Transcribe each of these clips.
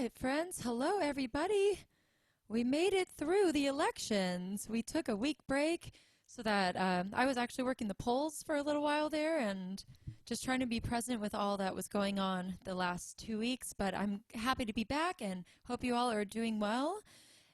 right, friends. Hello, everybody. We made it through the elections. We took a week break so that I was actually working the polls for a little while there and just trying to be present with all that was going on the last 2 weeks. But I'm happy to be back and hope you all are doing well.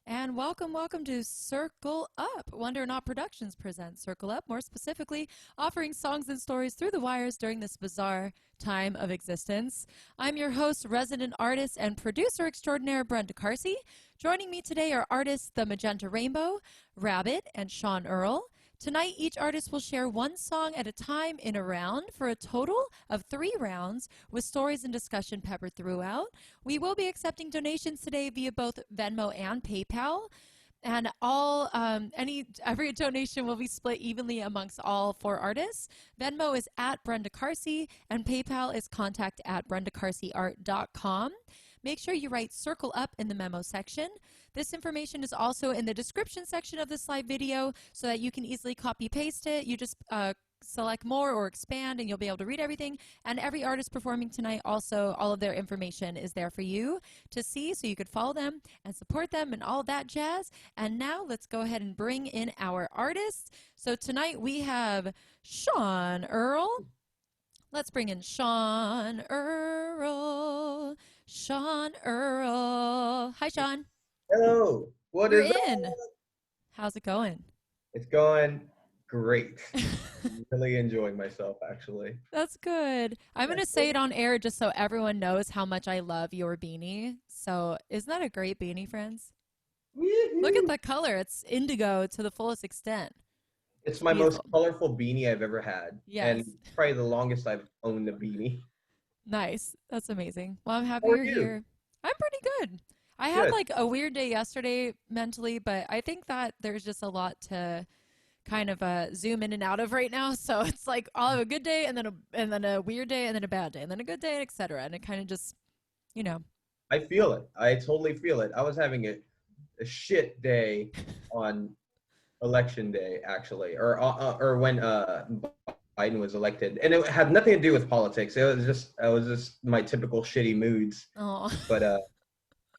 And welcome to Circle Up. Wonder Not Productions presents Circle Up, more specifically, offering songs and stories through the wires during this bizarre time of existence. I'm your host, resident artist, and producer extraordinaire, Brenda Carsey. Joining me today are artists The Magenta Rainbow, Rabbit, and Sean Earl. Tonight, each artist will share one song at a time in a round for a total of 3 rounds with stories and discussion peppered throughout. We will be accepting donations today via both Venmo and PayPal. And every donation will be split evenly amongst all 4 artists. Venmo is at Brenda Carsey, and PayPal is contact@brendacarseyart.com. Make sure you write Circle Up in the memo section. This information is also in the description section of this live video so that you can easily copy-paste it. You just select more or expand and you'll be able to read everything. And every artist performing tonight also, all of their information is there for you to see so you could follow them and support them and all that jazz. And now let's go ahead and bring in our artists. So tonight we have Sean Earl. Let's bring in Sean Earl. Sean Earl. Hi, Sean. Hello. What You're is in. up? How's it going? It's going great. I'm really enjoying myself, actually. That's good. I'm going to say it on air just so everyone knows how much I love your beanie. So isn't that a great beanie, friends? Woo-hoo. Look at the color. It's indigo to the fullest extent. It's my Beautiful. most colorful beanie I've ever had. Yes. And probably the longest I've owned a beanie. Nice. That's amazing. Well, I'm happy How are you're you? here. I'm pretty good. I had Good. like a weird day yesterday mentally, but I think that there's just a lot to kind of zoom in and out of right now. So it's like I'll have a good day and then a weird day and then a bad day and then a good day, etc. And it kind of just, you know. I feel it. I totally feel it. I was having a shit day on election day, actually, or when Biden was elected, and it had nothing to do with politics. It was just my typical shitty moods. Oh. But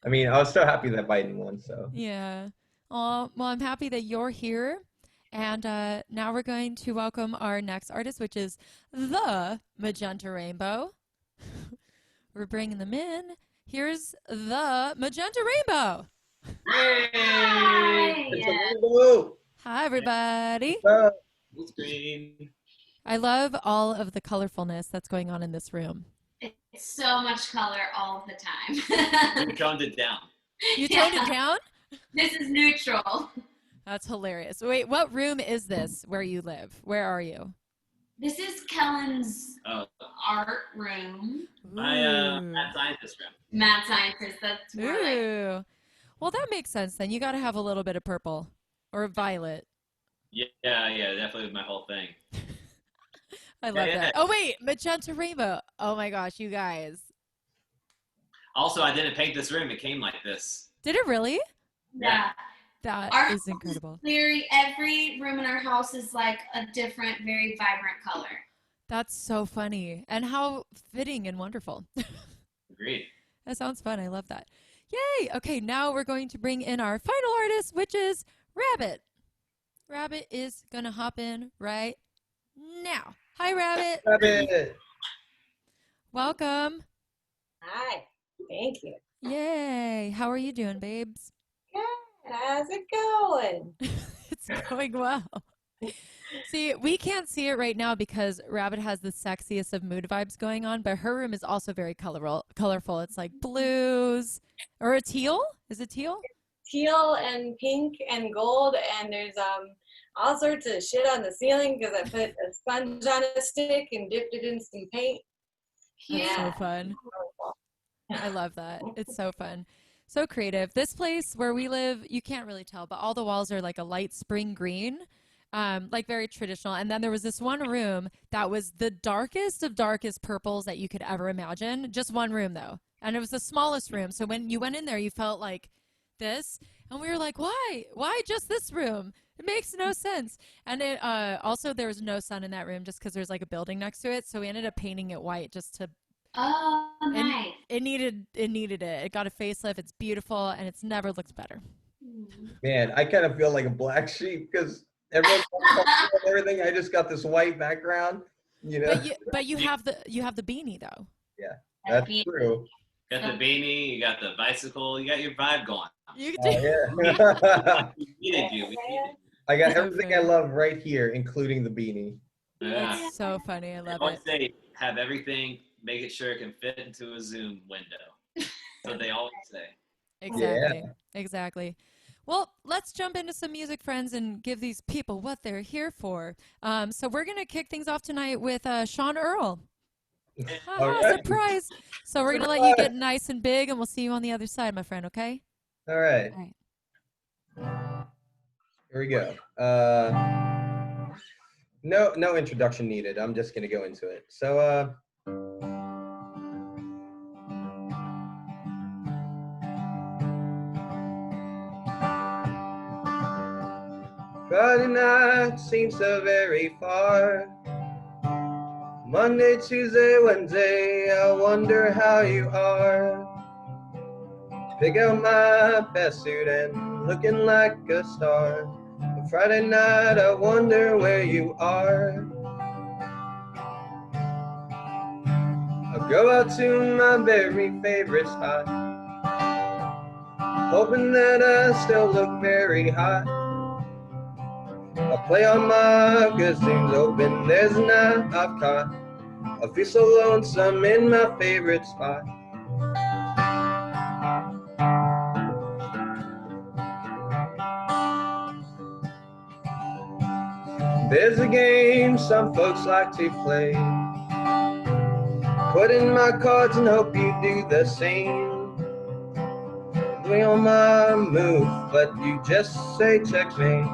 I mean, I was so happy that Biden won. So Yeah. Oh, well, I'm happy that you're here. And now we're going to welcome our next artist, which is the Magenta Rainbow. We're bringing them in. Here's the Magenta Rainbow. Hi. Hello. Hi, everybody. What's Green. I love all of the colorfulness that's going on in this room. It's so much color all the time. You toned it down. You toned it down? This is neutral. That's hilarious. Wait, what room is this where you live? Where are you? This is Kellen's art room. My mad scientist room. Mad scientist, that's more like. Ooh. Well, that makes sense then. You got to have a little bit of purple or violet. Yeah, definitely my whole thing. I love Yeah. that. Oh, wait, Magenta Rainbow. Oh, my gosh, you guys. Also, I didn't paint this room. It came like this. Did it really? Yeah. That Our is house incredible. Every room in our house is like a different, very vibrant color. That's so funny. And how fitting and wonderful. Agreed. That sounds fun. I love that. Yay. Okay, now we're going to bring in our final artist, which is Rabbit. Rabbit is going to hop in right now. Hi, Rabbit. Rabbit. Welcome. Hi, thank you. Yay. How are you doing, babes? Good. How's it going? It's going well. See, we can't see it right now because Rabbit has the sexiest of mood vibes going on, but her room is also very colorful. It's like blues or a teal. Is it teal? Teal and pink and gold, and there's all sorts of shit on the ceiling because I put a sponge on a stick and dipped it in some paint. That's so fun. I love that. It's so fun. So creative. This place where we live, you can't really tell, but all the walls are like a light spring green, like very traditional. And then there was this one room that was the darkest of darkest purples that you could ever imagine. Just one room, though. And it was the smallest room. So when you went in there, you felt like this. And we were like, why? Why just this room? It makes no sense. And it also, there was no sun in that room just because there's like a building next to it. So we ended up painting it white just to Oh, And nice. it needed it. It got a facelift. It's beautiful, and it's never looked better. Man, I kind of feel like a black sheep because everyone's everything. I just got this white background, you know. But you have the beanie though. Yeah, that's true. You got the beanie, you got the bicycle, you got your vibe going. You Oh, do. yeah. We needed you. We needed you. I got So everything fair. I love right here, including the beanie. Yeah. That's so funny. I I love always it. say have everything, make it sure it can fit into a Zoom window. So they always say. Exactly. Exactly. Well, let's jump into some music, friends, and give these people what they're here for. So we're gonna kick things off tonight with Sean Earl. All Haha, right. surprise! So we're gonna let you get nice and big, and we'll see you on the other side, my friend. Okay? All right. All right. Here we go. No introduction needed. I'm just gonna go into it. So Friday night seems so very far. Monday, Tuesday, Wednesday, I wonder how you are. Pick out my best suit and looking like a star. But Friday night, I wonder where you are. I'll go out to my very favorite spot, hoping that I still look very hot. I'll play all my good things open, there's a night I've caught. I feel so lonesome in my favorite spot. There's a game some folks like to play. Put in my cards and hope you do the same. Doing on my move, but you just say checkmate.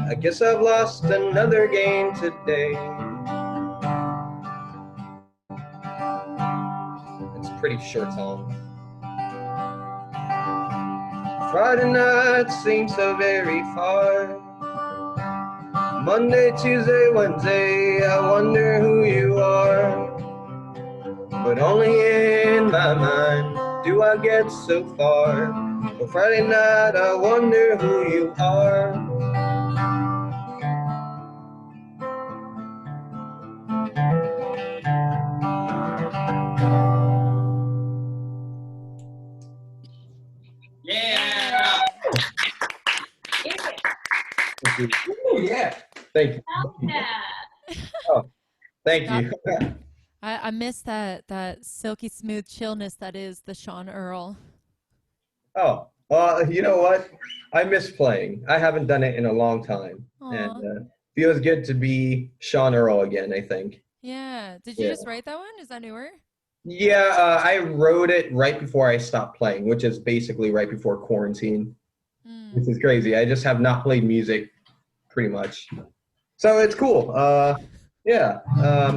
I guess I've lost another game today. It's a pretty short song. Friday night seems so very far. Monday, Tuesday, Wednesday, I wonder who you are. But only in my mind do I get so far. But Friday night, I wonder who you are. Yeah. Ooh, yeah. Thank you. Yeah. Oh, thank you. I miss that silky smooth chillness that is the Sean Earl. Oh, you know what? I miss playing. I haven't done it in a long time. Aw. And feels good to be Sean Earl again, I think. Yeah. Did you Yeah. just write that one? Is that newer? Yeah, I wrote it right before I stopped playing, which is basically right before quarantine, which is crazy. I just have not played music pretty much. So it's cool. Yeah,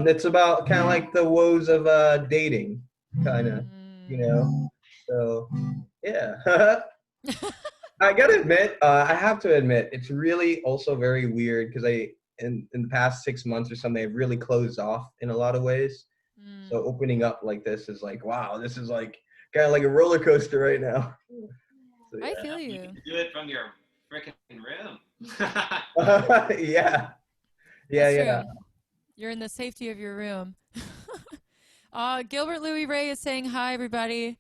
it's about kind of like the woes of dating, kind of, you know. So, yeah. I gotta admit, I have to admit, it's really also very weird because in the past 6 months or something, I've really closed off in a lot of ways. So opening up like this is like, wow, this is like kind of like a roller coaster right now. So, I yeah. feel You you. can do it from your freaking room. Yeah. That's Yeah. true. You're in the safety of your room. Gilbert Louis Ray is saying hi, everybody.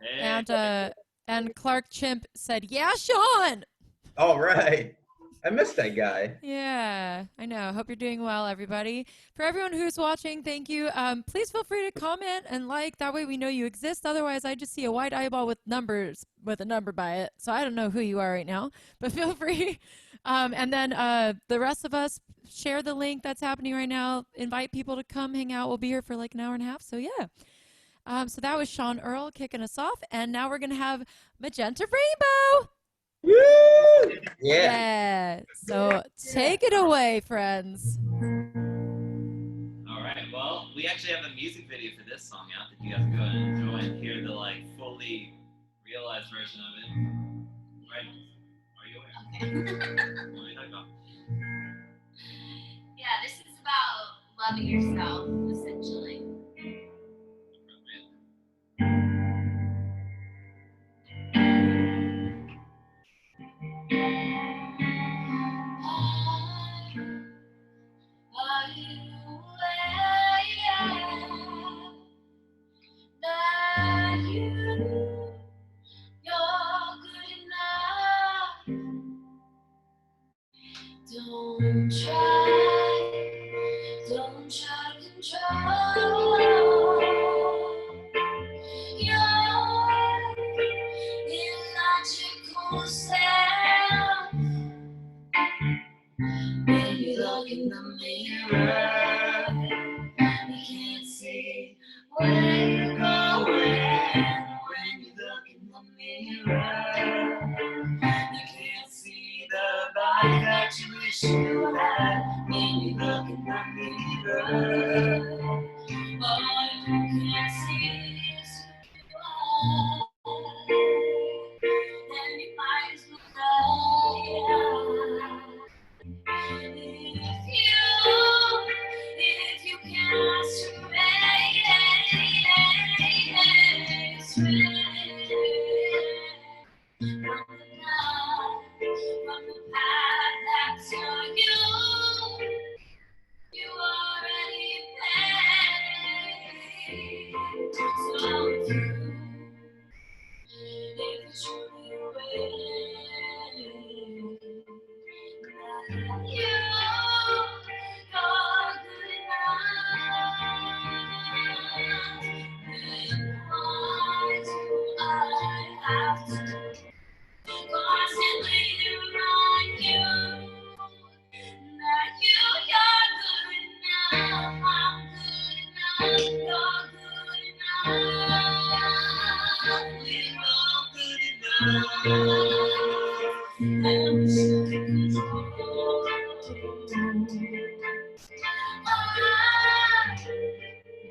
Hey. And Clark Chimp said, "Yeah, Sean." All right. I missed that guy. Yeah, I know. Hope you're doing well, everybody. For everyone who's watching, thank you. Please feel free to comment and like. That way we know you exist. Otherwise, I just see a white eyeball with numbers with a number by it. So I don't know who you are right now. But feel free. And then the rest of us, share the link that's happening right now. Invite people to come hang out. We'll be here for like an hour and a half. So yeah. So that was Sean Earl kicking us off. And now we're going to have Magenta Rainbow. Woo! Yeah. Yeah. So take it away, friends. All right. Well, we actually have a music video for this song out that you guys can go and enjoy and hear the like fully realized version of it. Right? Are you aware? Okay. What are you talking about? Yeah, this is about loving yourself, essentially. yourself when you look in the mirror. You can't see where you're going when you look in the mirror. You can't see the body that you wish you had when you look in the mirror. All you can see is who you are. Then you might as well die. If you can't stray from the path that's for you, you already paid. So true. If it's truly waiting, you are good enough. Then why do I have to constantly remind you that you're good enough? I'm good enough. You're good enough. We're all good enough. And we should control.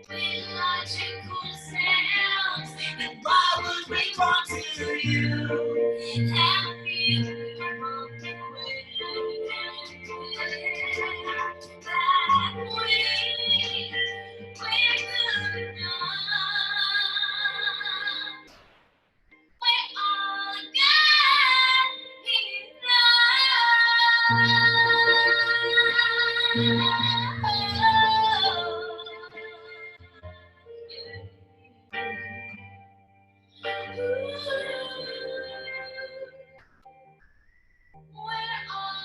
With logical sounds, and why would we want to you? Happy we broke away. That we're good enough. We're all good enough. We're all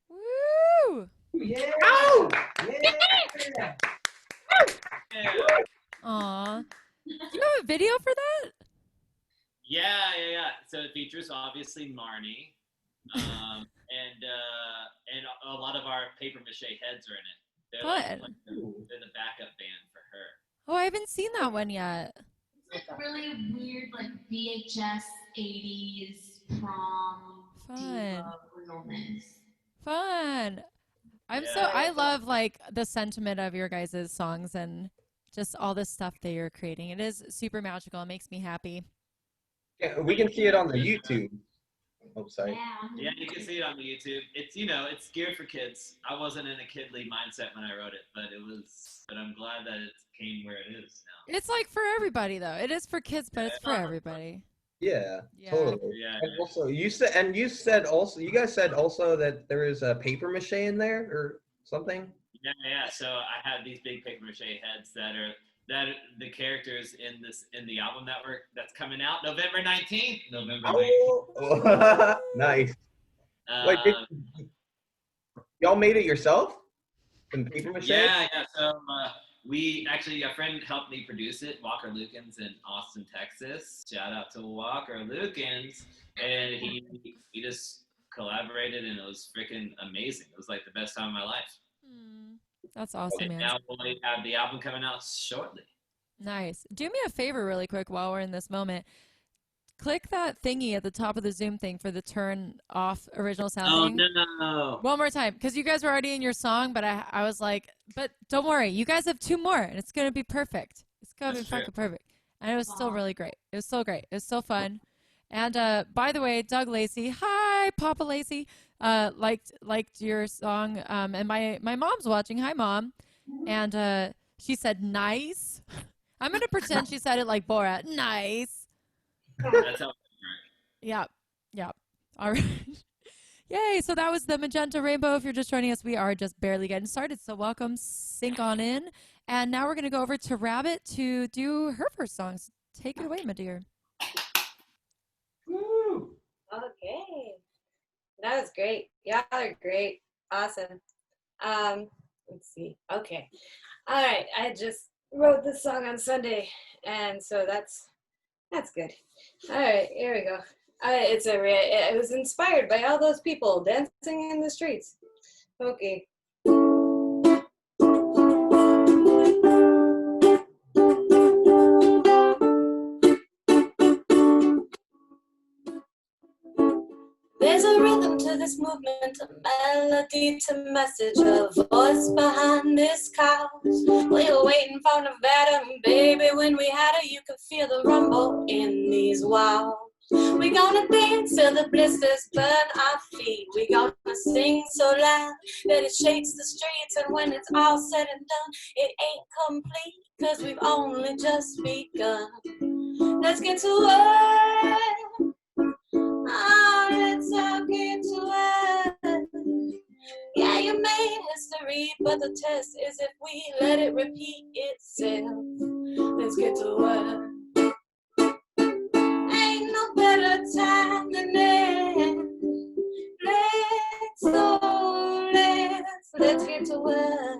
Woo! Yeah. Oh! Yeah. Aw. Do you have a video for that? Yeah. So it features obviously Marnie, and a lot of our paper mache heads are in it. They're Fun. they're the backup band for her. Oh, I haven't seen that one yet. It's like really weird, like VHS 80s prom Fun. diva realness. Fun. I love like the sentiment of your guys' songs and just all the stuff that you're creating. It is super magical. It makes me happy. Yeah, we can see it on the YouTube. Oh, sorry. Yeah, you can see it on the YouTube. It's it's geared for kids. I wasn't in a kidly mindset when I wrote it, but I'm glad that it came where it is now. It's like for everybody though. It is for kids, but it's for everybody. Yeah, Yeah. totally. Yeah. And also, you guys said also that there is a paper mache in there or something. Yeah. So I have these big paper mache heads that are the characters in the album that's coming out November 19th. Oh, nice. Wait, y'all made it yourself? In paper mache? Yeah. So we actually, a friend helped me produce it, Walker Lukens in Austin, Texas. Shout out to Walker Lukens. And we just collaborated, and it was freaking amazing. It was like the best time of my life. That's awesome, And man. now we'll have the album coming out shortly. Nice. Do me a favor really quick while we're in this moment. Click that thingy at the top of the Zoom thing for the turn off original sound thing. No. One more time, because you guys were already in your song, but I was like, but don't worry, you guys have 2 more, and it's going to be perfect. It's going to be fucking perfect. And it was still really great. It was so great. It was so fun. And by the way, Doug Lacey, hi, Papa Lacey, liked your song. And my mom's watching. Hi, Mom. And she said, nice. I'm going to pretend she said it like Borat. Nice. That's how. Yep. All right. Yay. So that was the Magenta Rainbow. If you're just joining us, we are just barely getting started. So welcome, sink on in. And now we're going to go over to Rabbit to do her first songs. Take it away, my dear. Woo. Okay. That was great. Y'all are great. Awesome. Let's see. Okay. All right. I just wrote this song on Sunday, and so that's good. All right. Here we go. It was inspired by all those people dancing in the streets. Okay. There's a rhythm to this movement, a melody to message, a voice behind this couch. We were waiting for Nevada, and baby, when we had her, you could feel the rumble in these walls. We gonna dance till the blisters burn our feet. We gonna sing so loud that it shakes the streets. And when it's all said and done, it ain't complete, 'cause we've only just begun. Let's get to work. Oh, let's all get to work. Yeah, you made history, but the test is if we let it repeat itself. Let's get to work. Ain't no better time than now. Let's get to work.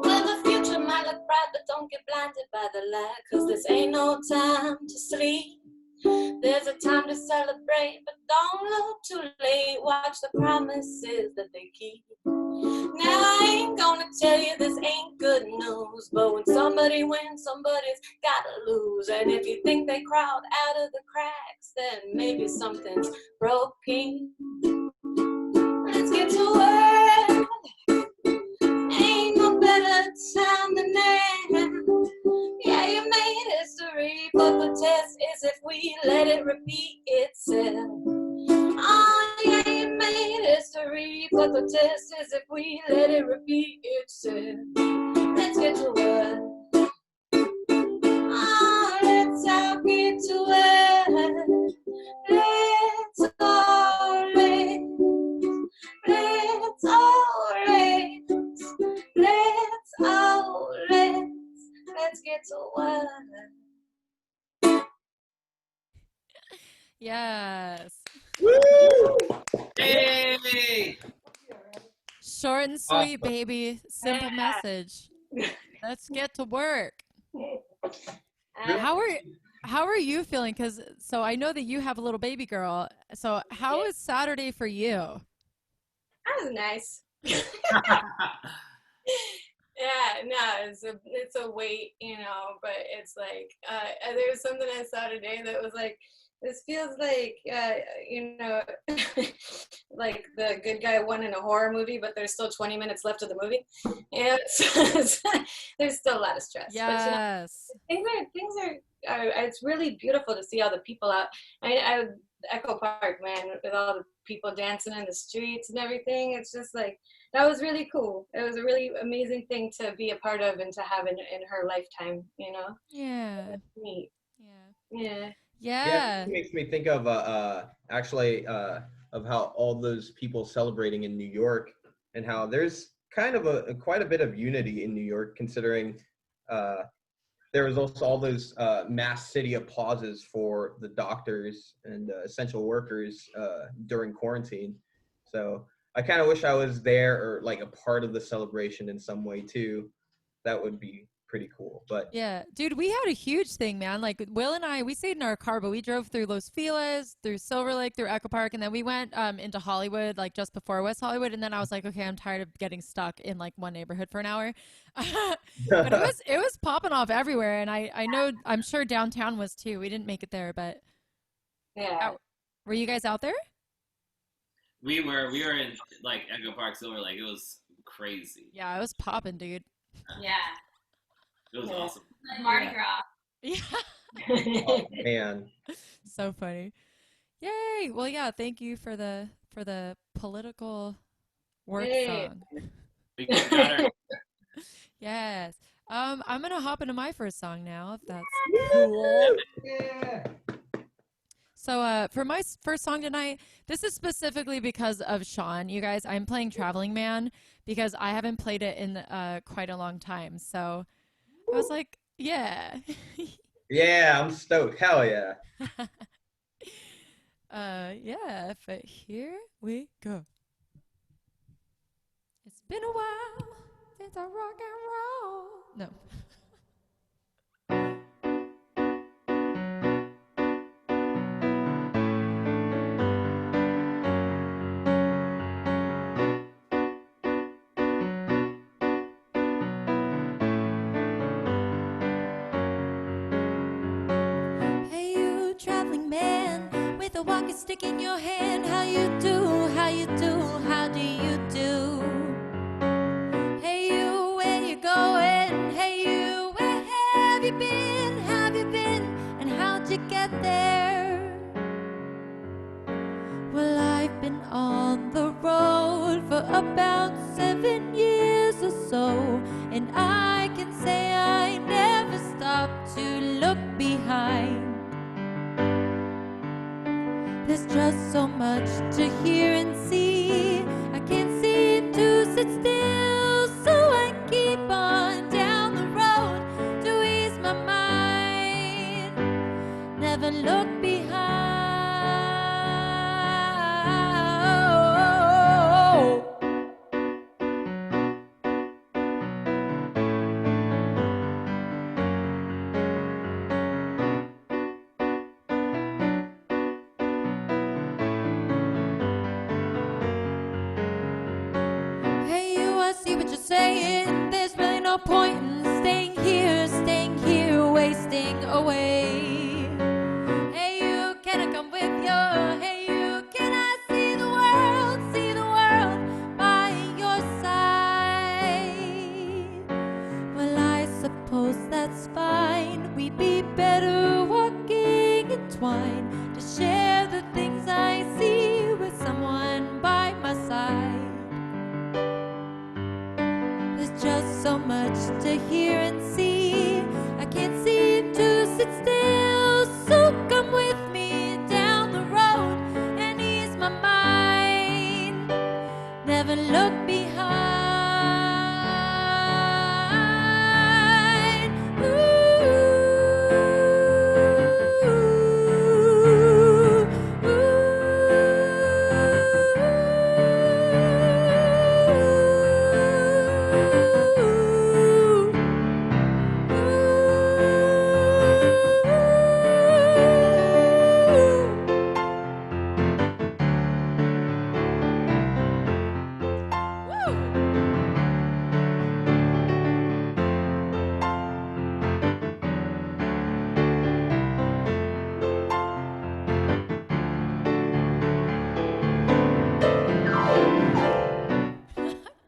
Well, the future might look bright, but don't get blinded by the light, 'cause this ain't no time to sleep. There's a time to celebrate, but don't look too late. Watch the promises that they keep. Now I ain't gonna tell you this ain't good news, but when somebody wins, somebody's gotta lose. And if you think they crawled out of the cracks, then maybe something's broken. Let's get to work. Ain't no better time than now. Yeah, you made history, but the test is if we let it repeat itself. Oh, yeah, you made history, but the test is if we let it repeat itself. Let's get to work. Oh, let's all get to work. Let's all let's get to work. Yes. Woo! Hey! Short and sweet, baby. Simple message. Let's get to work. How are you feeling? Because so I know that you have a little baby girl. So how was Saturday for you? That was nice. Yeah, no, it's a wait, but it's like there was something I saw today that was like, this feels like like the good guy won in a horror movie, but there's still 20 minutes left of the movie, and there's still a lot of stress. Yes. But things are it's really beautiful to see all the people out. I Echo Park, man, with all the people dancing in the streets and everything. It's just like, that was really cool. It was a really amazing thing to be a part of and to have in her lifetime, Yeah. That's neat. Yeah. Yeah, it makes me think of actually of how all those people celebrating in New York, and how there's kind of quite a bit of unity in New York, considering there was also all those mass city applauses for the doctors and essential workers during quarantine. So I kind of wish I was there, or like a part of the celebration in some way too. That would be pretty cool. But Yeah, dude, we had a huge thing, man. Like Will and I, we stayed in our car, but we drove through Los Feliz, through Silver Lake, through Echo Park, and then we went into Hollywood, like just before West Hollywood. And then I was like, okay, I'm tired of getting stuck in like one neighborhood for an hour. But it was popping off everywhere, and I'm sure downtown was too. We didn't make it there, but Yeah. were you guys out there? We were in like Echo Park, Silver Lake. It was crazy. Yeah, it was popping, dude. Yeah. It was awesome. Like Mardi Gras. Yeah. oh man, So funny. Yay. Well, yeah, thank you for the political work Hey. song. We got her. Yes. I'm gonna hop into my first song now, if that's cool. yeah. So for my first song tonight, this is specifically because of Sean. You guys, I'm playing Traveling Man because I haven't played it in quite a long time. So I was like, yeah. Yeah, I'm stoked. Hell yeah. Yeah, but here we go. It's been a while since I rock and roll. No. Hey, you traveling man with a walking stick in your hand. How you do? How you do? How do you do? Hey, you, where you going? Hey, you, where have you been? Have you been? And how'd you get there? Well, I've been on the road for about 7 years or so, and I can say I never stopped to look behind. There's just so much to hear and see. I can't seem to sit still, so I keep on down the road to ease my mind. Never look behind. Hey, you, I see what you're saying. There's really no point in staying here, wasting away. Hey, you, can I come with you? Hey, you, can I see the world by your side? Well, I suppose that's fine. We'd be better walking entwined to share the things I see with someone by my side. There's just so much to hear and see. I can't seem to sit still, so come with me down the road and ease my mind. Never look behind.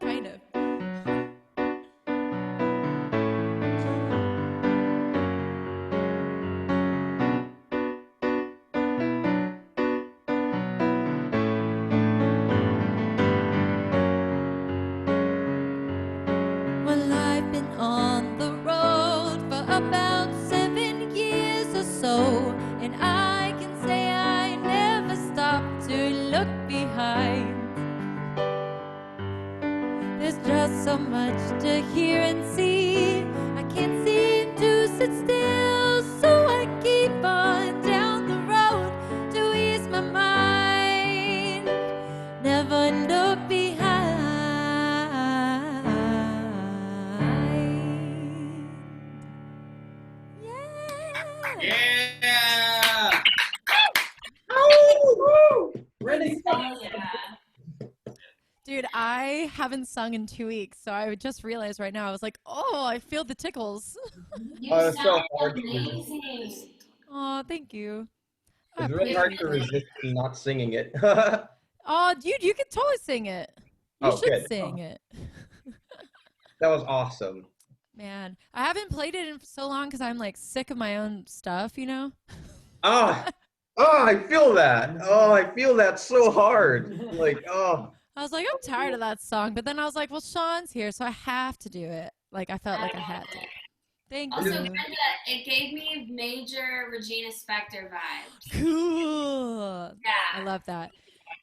Kind of. Well, I've been on the road for about 7 years or so, and I can say I never stopped to look behind. There's just so much to hear and see. I can't seem to sit still, so I keep on down the road to ease my mind. Never look behind. Yeah. Yeah. Brenda Yeah. Dude, I haven't sung in 2 weeks, so I just realized right now, I was like, oh, I feel the tickles. You Oh, it's so sound hard to amazing. Oh, thank you. I It's really hard appreciate to that. resist not singing it. Oh, dude, you can totally sing it. You Oh, should good. sing it. That was awesome. Man, I haven't played it in so long because I'm like sick of my own stuff, you know? Oh, I feel that. Oh, I feel that so hard. Like, oh. I was like, I'm tired of that song. But then I was like, well, Sean's here, so I have to do it. Like, I felt like I had to. Thank Also, you. Brenda, it gave me major Regina Spektor vibes. Cool. Yeah. I love that.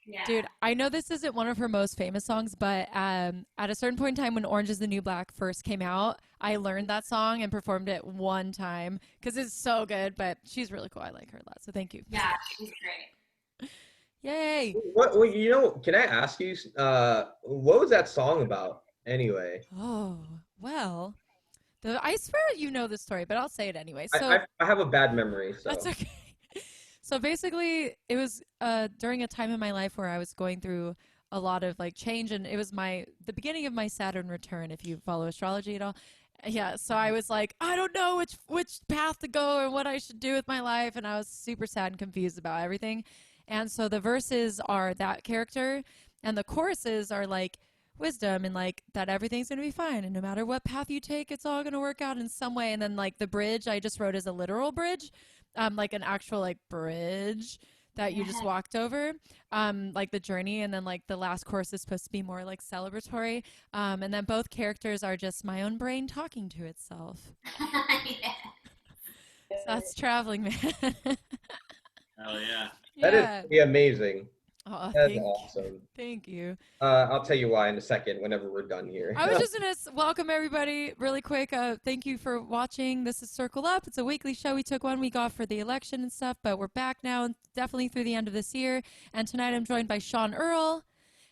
Yeah. Dude, I know this isn't one of her most famous songs, but at a certain point in time when Orange is the New Black first came out, I learned that song and performed it one time because it's so good, but she's really cool. I like her a lot, so thank you. Yeah, she's great. Yay! What you know? Can I ask you? What was that song about anyway? Oh, well, I swear you know the story, but I'll say it anyway. I So I, I have a bad memory, that's so okay. So basically, it was during a time in my life where I was going through a lot of like change, and it was the beginning of my Saturn return. If you follow astrology at all, yeah. So I was like, I don't know which path to go or what I should do with my life, and I was super sad and confused about everything. And so the verses are that character, and the choruses are like wisdom and like that everything's gonna be fine, and no matter what path you take, it's all gonna work out in some way. And then like the bridge, I just wrote as a literal bridge, like an actual like bridge that you just walked over, like the journey, and then like the last course is supposed to be more like celebratory, and then both characters are just my own brain talking to itself. Yeah. So that's traveling man. Hell yeah. that is Yeah. pretty amazing. Oh, That's thank awesome. thank you. I'll tell you why in a second whenever we're done here. I was just going to welcome everybody really quick. Thank you for watching. This is Circle Up. It's a weekly show. We took 1 week off for the election and stuff, but we're back now and definitely through the end of this year. And tonight I'm joined by Sean Earl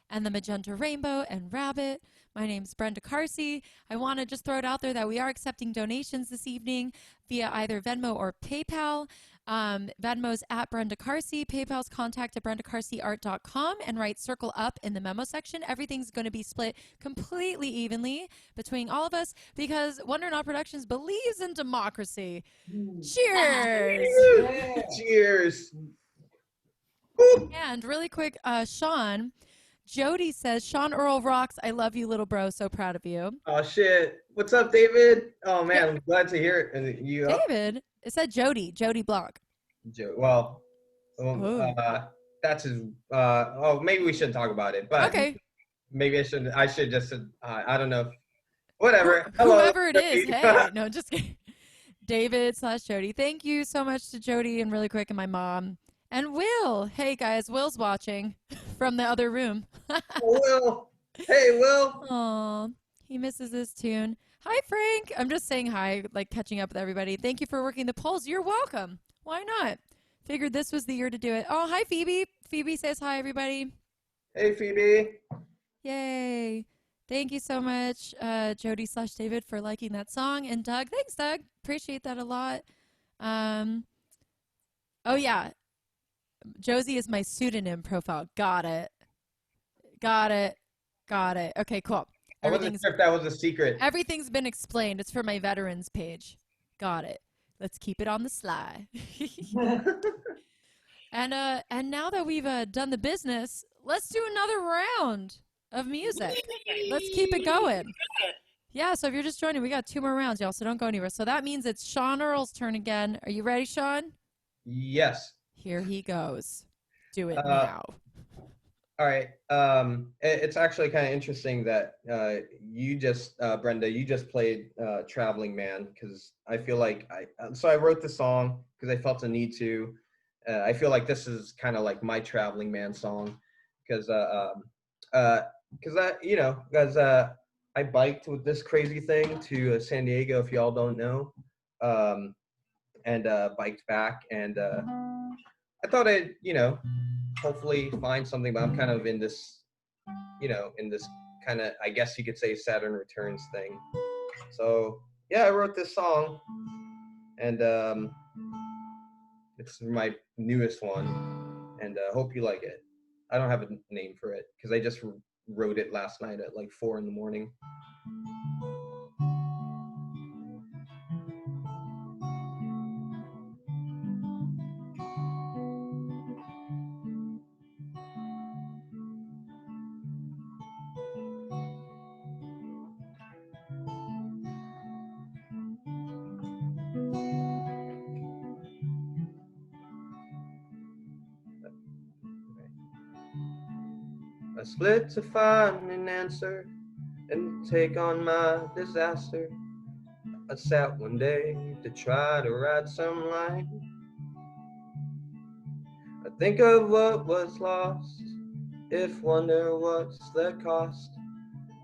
and the Magenta Rainbow and Rabbit. My name's Brenda Carsey. I want to just throw it out there that we are accepting donations this evening via either Venmo or PayPal. Venmo's at Brenda Carsey. PayPal's contact at BrendaCarseyArt.com, and write Circle Up in the memo section. Everything's going to be split completely evenly between all of us because Wonder Not Productions believes in democracy. Cheers! Cheers. And really quick, Sean, Jody says, Sean Earl rocks. I love you, little bro. So proud of you. Oh shit! What's up, David? Oh man, I'm glad to hear it. And you up? David? It said Jody Block. Well, Oh. that's his. Oh, maybe we shouldn't talk about it. But Okay. maybe I should. I should just. I don't know. Whatever. Hello, Whoever it is. Jody. Hey, no, just kidding. David/Jody. Thank you so much to Jody and really quick and my mom. And Will. Hey, guys. Will's watching from the other room. Will. Hey, Will. Aw, he misses this tune. Hi, Frank. I'm just saying hi, like catching up with everybody. Thank you for working the polls. You're welcome. Why not? Figured this was the year to do it. Oh, hi, Phoebe. Phoebe says hi, everybody. Hey, Phoebe. Yay. Thank you so much, Jody/David, for liking that song. And Doug, thanks, Doug. Appreciate that a lot. Oh, yeah. Josie is my pseudonym profile. Got it. Okay, cool. I wasn't sure if that was a secret. Everything's been explained. It's for my veterans page. Got it. Let's keep it on the sly. And now that we've done the business, let's do another round of music. Let's keep it going. Yeah, so if you're just joining, we got 2 more rounds, y'all, so don't go anywhere. So that means it's Sean Earl's turn again. Are you ready, Sean? Yes. Here he goes. Do it now. All right. It's actually kind of interesting that you just, Brenda, you just played Traveling Man, because I feel like I wrote the song because I felt a need to. I feel like this is kind of like my Traveling Man song, because I biked with this crazy thing to San Diego, if y'all don't know, and biked back, and I thought I'd, hopefully find something, but I'm kind of in this, in this kind of, I guess you could say, Saturn Returns thing. So yeah, I wrote this song, and it's my newest one, and hope you like it. I don't have a name for it because I just wrote it last night at like 4 a.m. I split to find an answer and take on my disaster. I sat one day to try to write some line. I think of what was lost, if wonder what's the cost.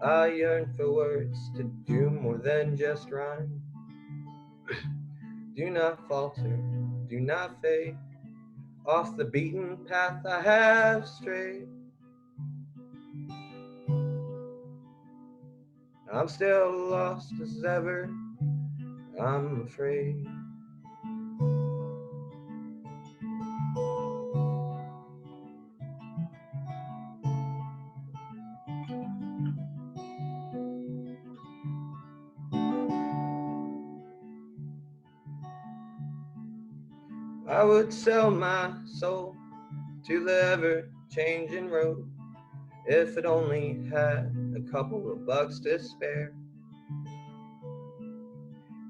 I yearn for words to do more than just rhyme. Do not falter, do not fade. off the beaten path I have strayed. I'm still lost as ever, I'm afraid. I would sell my soul to the ever-changing road if it only had a couple of bucks to spare.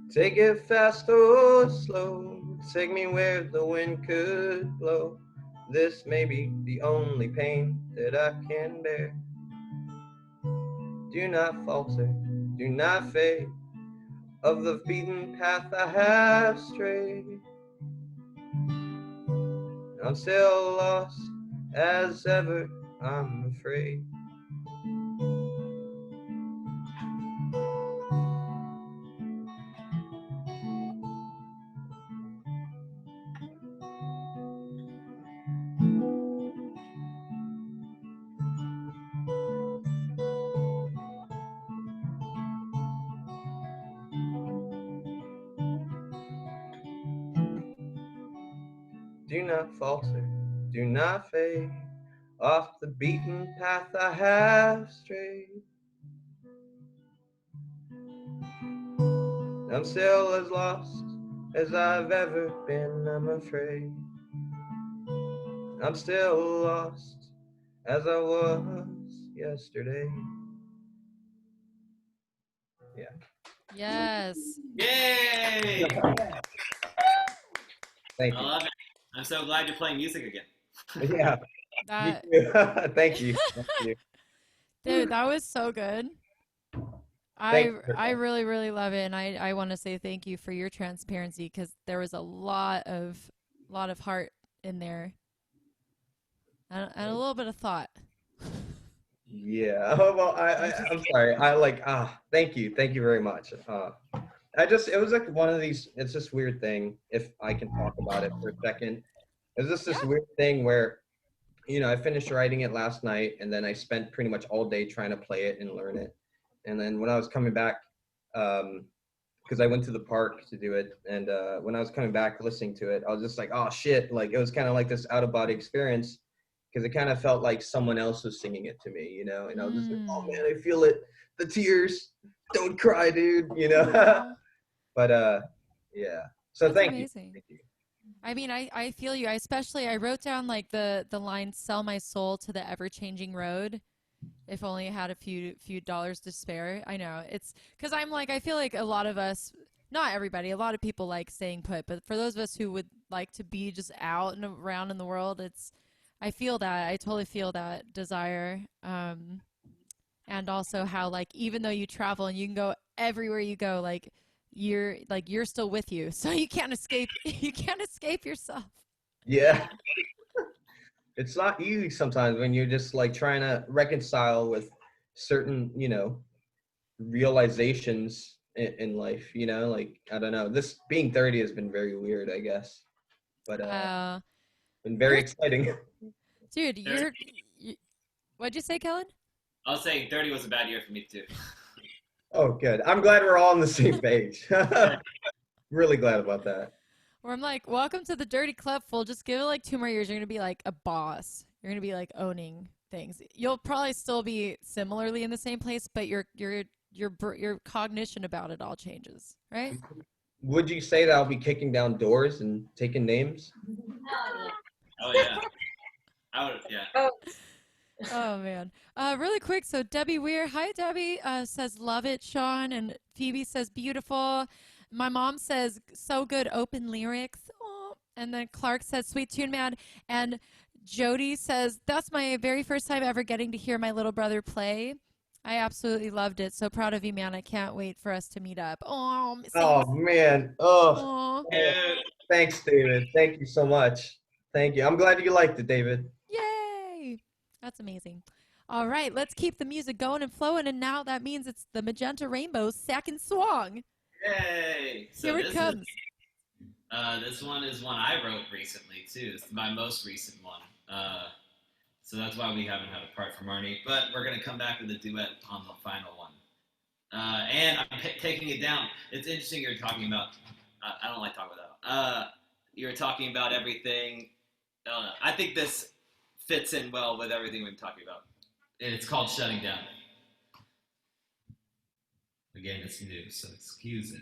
Take it fast or slow, take me where the wind could blow. This may be the only pain that I can bear. Do not falter, do not fade, of the beaten path I have strayed. I'm still lost as ever, I'm afraid. Do not falter, do not fade, off the beaten path I have strayed. I'm still as lost as I've ever been, I'm afraid. I'm still lost as I was yesterday. Yeah. Yes. Yay! Thank I you. love it. I'm so glad you're playing music again. Yeah. Me That too. Thank you. Thank you. dude, that was so good. Thank you. I really really love it, and I want to say thank you for your transparency because there was a lot of heart in there, and a little bit of thought. Yeah. Oh, well, I'm sorry. Thank you. Thank you very much. It was like one of these, it's this weird thing, if I can talk about it for a second. It was just this Yeah. weird thing where, I finished writing it last night and then I spent pretty much all day trying to play it and learn it. And then when I was coming back, because I went to the park to do it, and when I was coming back listening to it, I was just like, oh shit, like it was kind of like this out of body experience because it kind of felt like someone else was singing it to me, and I was just like, oh man, I feel it, the tears, don't cry, dude, Aw, but yeah, so that's thank you. amazing. Thank you. I mean, I feel you. I wrote down like the line "Sell my soul to the ever changing road." If only I had a few dollars to spare. I know it's because I'm like I feel like a lot of us, not everybody, a lot of people like staying put, but for those of us who would like to be just out and around in the world, I feel that I totally feel that desire. And also how like even though you travel and you can go everywhere you go, you're still with you, so you can't escape. You can't escape yourself. Yeah, it's not easy sometimes when you're just like trying to reconcile with certain, realizations in life, like I don't know, this being 30 has been very weird, I guess, but been very You're exciting. dude. What'd you say, Kellen? I was saying 30 was a bad year for me too. Oh good, I'm glad we're all on the same page. Really glad about that. Where I'm like, welcome to the dirty club. Full. Just give it like 2 more years. You're gonna be like a boss. You're gonna be like owning things. You'll probably still be similarly in the same place, but your cognition about it all changes, right? Would you say that I'll be kicking down doors and taking names? Oh yeah. I would, yeah. Oh man. Really quick. So Debbie Weir, hi Debbie, says love it, Sean, and Phoebe says beautiful. My mom says so good, open lyrics. Aw. And then Clark says sweet tune, man. And Jody says that's my very first time ever getting to hear my little brother play. I absolutely loved it. So proud of you, man. I can't wait for us to meet up. Oh, Oh man. Oh, Aw. thanks, David. Thank you so much. Thank you. I'm glad you liked it, David. Yay! That's amazing. All right, let's keep the music going and flowing. And now that means it's the Magenta Rainbow's second song. Yay! So Here it this comes. is This one is one I wrote recently too. It's my most recent one. So that's why we haven't had a part from Arnie. But we're gonna come back with a duet on the final one. And I'm taking it down. It's interesting you're talking about. I don't like talking about that. You're talking about everything. I think this fits in well with everything we've been talking about. And it's called Shutting Down. Again, it's new, so excuse it.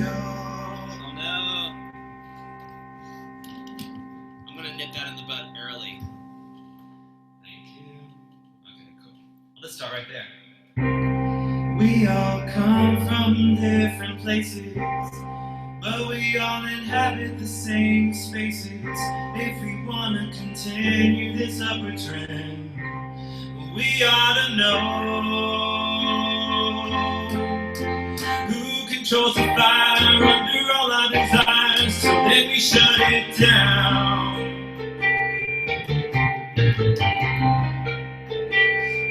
Oh no. I'm gonna nip that in the bud early. Thank you. Okay, cool. I'll just start right there. We all come from different places, but we all inhabit the same spaces. If we wanna continue this upward trend, we ought to know who controls the fire under all our desires. So then we shut it down.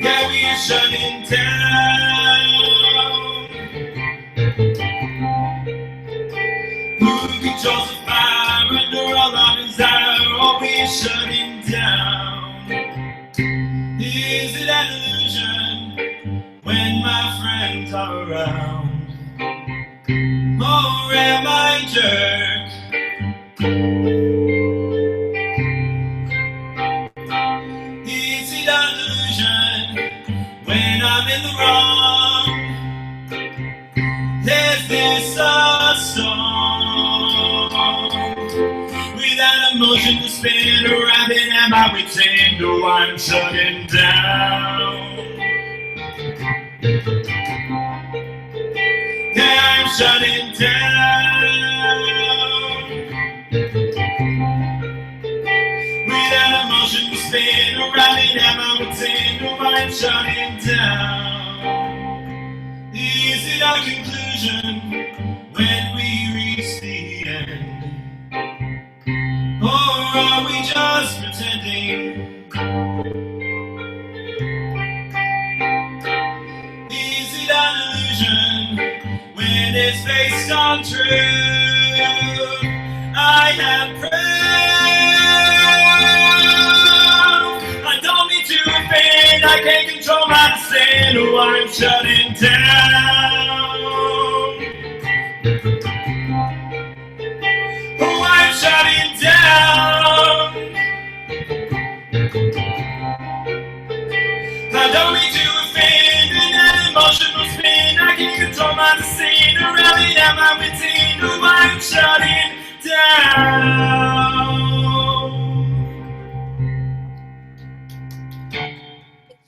Yeah, we are shutting down. Who controls the fire under all our desire? Oh, we are shutting down. Is it an illusion when my friends are around? Or am I a jerk? Is it an illusion when I'm in the wrong? Is this a song without emotion to spin around it? Am I within? No, I'm shutting down. Yeah, I'm shutting down. Without emotion to spin around it, am I within? No, I'm shutting down. Is it our conclusion when we reach the end? Or are we just pretending? Is it an illusion when it's based on truth? I have proof. I don't need to offend. I can't control my sin. Oh, I'm shutting down. Oh, I'm shutting down. I don't need to offend in that emotional spin. I can control my sin. Around it, am I within? Oh, I'm shutting down.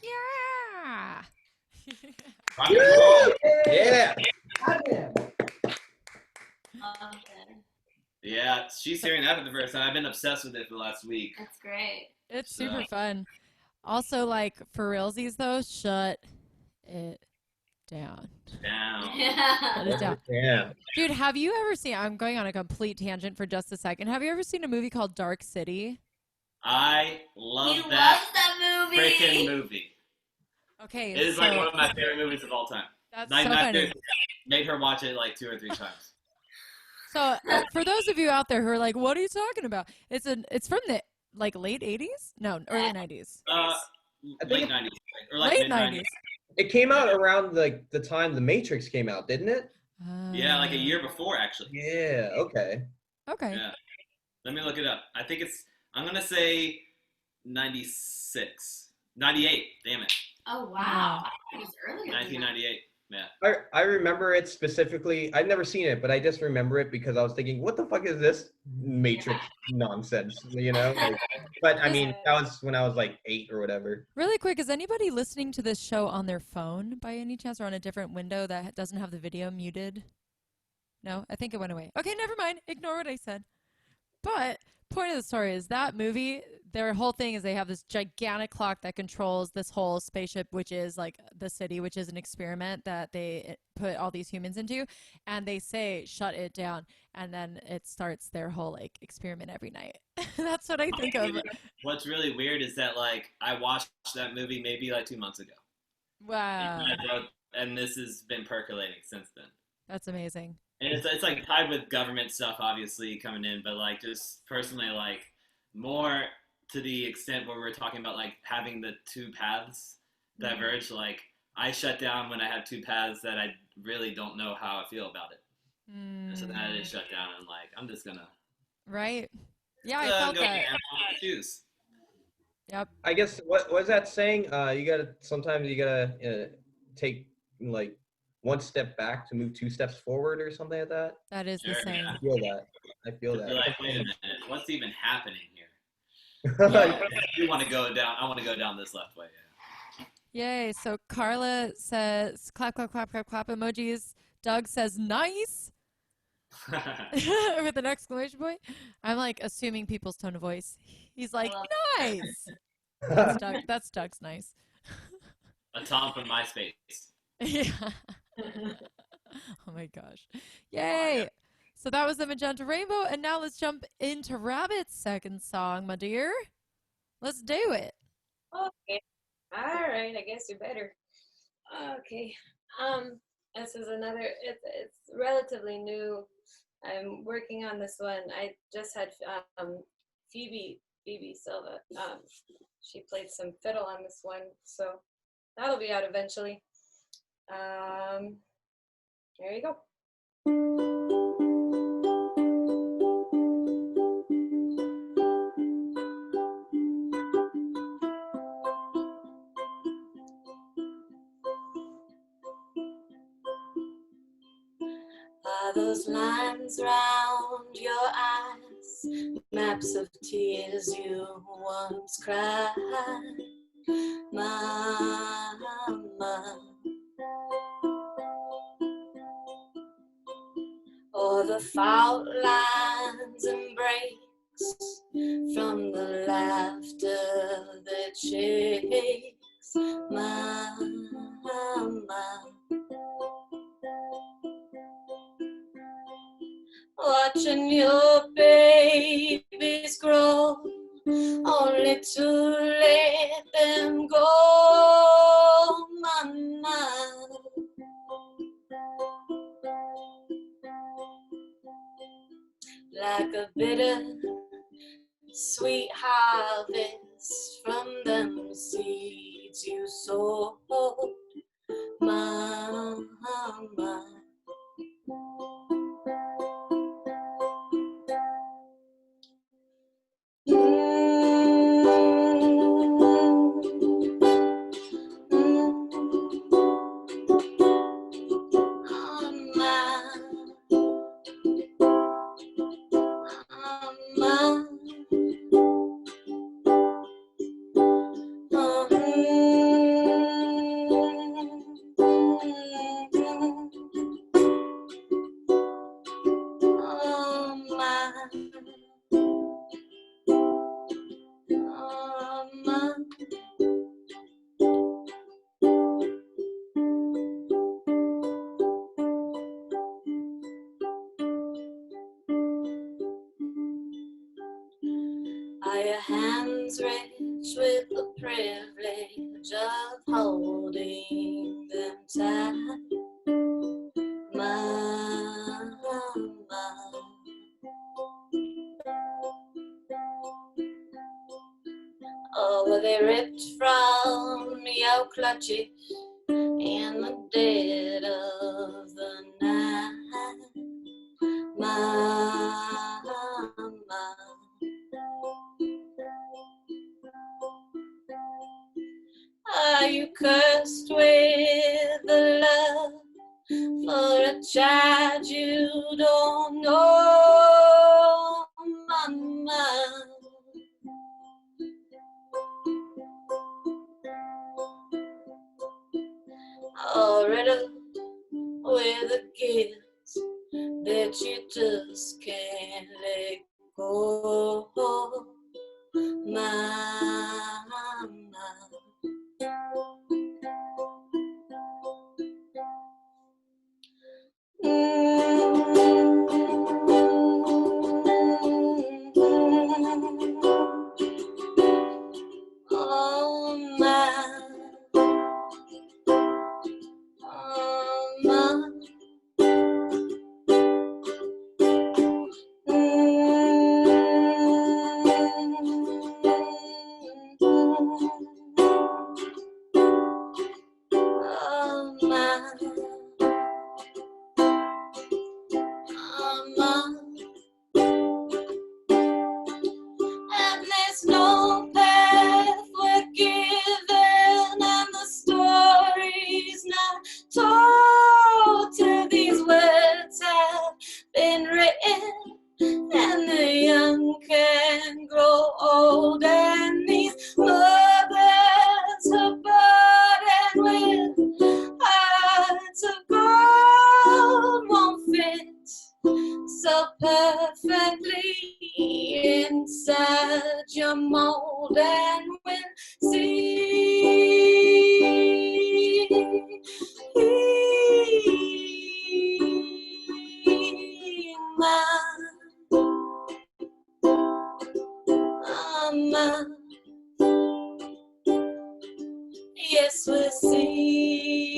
Yeah. Rock and roll. Yeah. Okay. Yeah, she's hearing that for the first time. I've been obsessed with it for the last week. That's great. It's super fun. Also, like, for realsies, though, shut it down. Down. Shut it down. Yeah. Dude, have you ever seen, I'm going on a complete tangent for just a second. Have you ever seen a movie called Dark City? I love He that loves that movie. freaking movie. Okay, It is so like one of my favorite movies of all time. that's My so funny. seriously, made her watch it like 2 or 3 times. So for those of you out there who are like, what are you talking about? It's from the like late 80s? No, early 90s. Late 90s. Or like Late mid-90s. 90s. It came out around the time The Matrix came out, didn't it? Yeah, like a year before, actually. Yeah. Okay. Okay. Yeah. Let me look it up. I think I'm going to say 96. 98. Damn it. Oh, wow. It was earlier. 1998. Yeah. I remember it specifically. I've never seen it, but I just remember it because I was thinking, what the fuck is this Matrix nonsense? You know? Like, but I mean, that was when I was like 8 or whatever. Really quick, is anybody listening to this show on their phone by any chance, or on a different window that doesn't have the video muted? No, I think it went away. Okay, never mind. Ignore what I said. But point of the story is that movie, their whole thing is they have this gigantic clock that controls this whole spaceship, which is like the city, which is an experiment that they put all these humans into, and they say shut it down, and then it starts their whole like experiment every night. That's what I think of. What's really weird is that like I watched that movie maybe like 2 months ago, Wow. and this has been percolating since then. That's amazing. And it's like tied with government stuff, obviously coming in, but like just personally, like more to the extent where we're talking about like having the two paths diverge. Like I shut down when I have two paths that I really don't know how I feel about it. So then I just shut down and like I'm just gonna Right. Yeah, I felt go that. choose. Yep. I guess what was that saying? Sometimes you gotta take like one step back to move two steps forward or something like that. That is the Sure, same. I feel that. I feel that. You're like, wait a minute, what's even happening here? Yeah. You want to go down? I want to go down this left way. Yay. So Carla says clap, clap, clap, clap, clap emojis. Doug says nice Yeah. with an exclamation point. I'm like assuming people's tone of voice. He's like, nice. That's Doug's nice. A Tom from MySpace. Yeah. Oh my gosh. Yay. So that was the Magenta Rainbow. And now let's jump into Rabbit's second song, my dear. Let's do it. Okay. All right. I guess you better. Okay. This is another. It's relatively new. I'm working on this one. I just had Phoebe Silva. She played some fiddle on this one, so that'll be out eventually. There you go. Are those lines round your eyes maps of tears you once cried, Mama? Or the fault lines and breaks from the laughter that shakes, Mama? Watching your babies grow, only to let them go, Mama. Like a bitter, sweet harvest from them seeds you sowed, Mama. Are your hands rich with the privilege of holding them tight, Mama? Or were they ripped from your clutches in the dead of the night, Mama? Are you cursed with the love for a child you don't know, Mama? Or riddled with a gift that you just can't let go, Mama? And there's no path we're given, and the story's not told till these words have been written, and the young can grow old, and these mothers are burdened with hearts of gold won't fit so perfectly inside your mold, and when mama, yes, we'll see,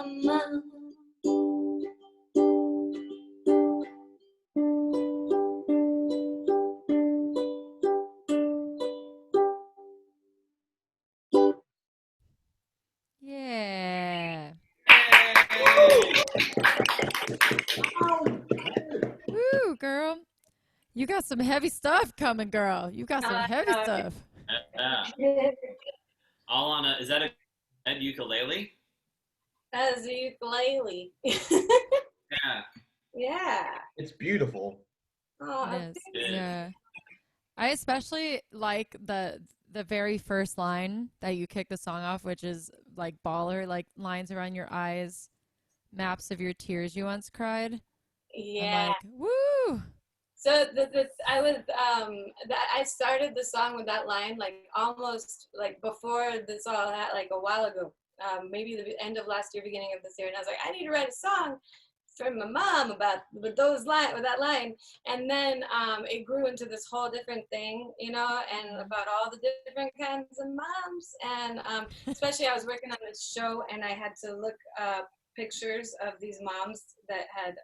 mama. Yeah. Yay! Woo, girl. You got some heavy stuff coming, girl. You got some heavy stuff. Yeah. All on a, is that a ukulele? That's a ukulele. Yeah. Yeah. It's beautiful. Oh, It is. It is. Yeah. I especially like the very first line that you kick the song off, which is like baller, like lines around your eyes, maps of your tears you once cried. yeah. I'm like, woo! So I started the song with that line like almost like before this all had like a while ago, maybe the end of last year, beginning of this year, and I was like, I need to write a song for my mom about with that line, and then it grew into this whole different thing, you know, and about all the different kinds of moms, and especially I was working on this show, and I had to look up pictures of these moms that had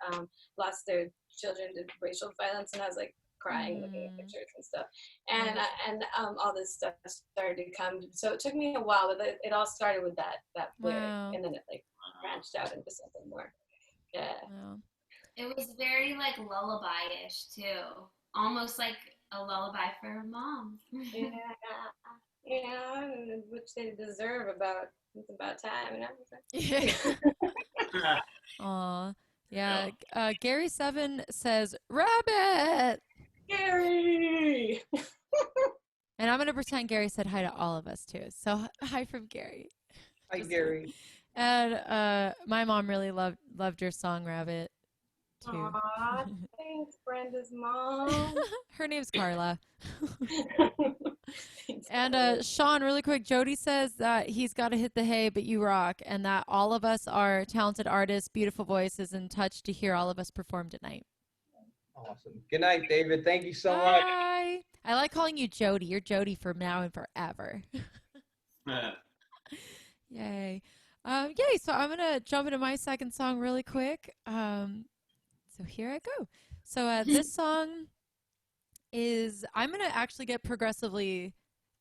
lost their children to racial violence, and I was like crying looking at pictures and stuff, and all this stuff started to come. So it took me a while, but it all started with that lyric, Wow. and then it like branched out into something more. Yeah. Wow. It was very like lullaby-ish too, almost like a lullaby for moms. Yeah, which they deserve. It's about time, you know. Yeah. Aw. Yeah. Gary7 says, Rabbit! Gary. And I'm going to pretend Gary said hi to all of us, too. So, hi from Gary. Hi, Just Gary. And my mom really loved your song, Rabbit, too. Aw, thanks, Brenda's mom. Her name's Carla. Thanks, And Carla. Sean, really quick, Jody says that he's got to hit the hay, but you rock, and that all of us are talented artists, beautiful voices, and touched to hear all of us perform tonight. Awesome. Good night, David. Thank you so much. Bye. I like calling you Jody. You're Jody for now and forever. Yay. Yay. So I'm going to jump into my second song really quick. So here I go. So this song is, I'm going to actually get progressively,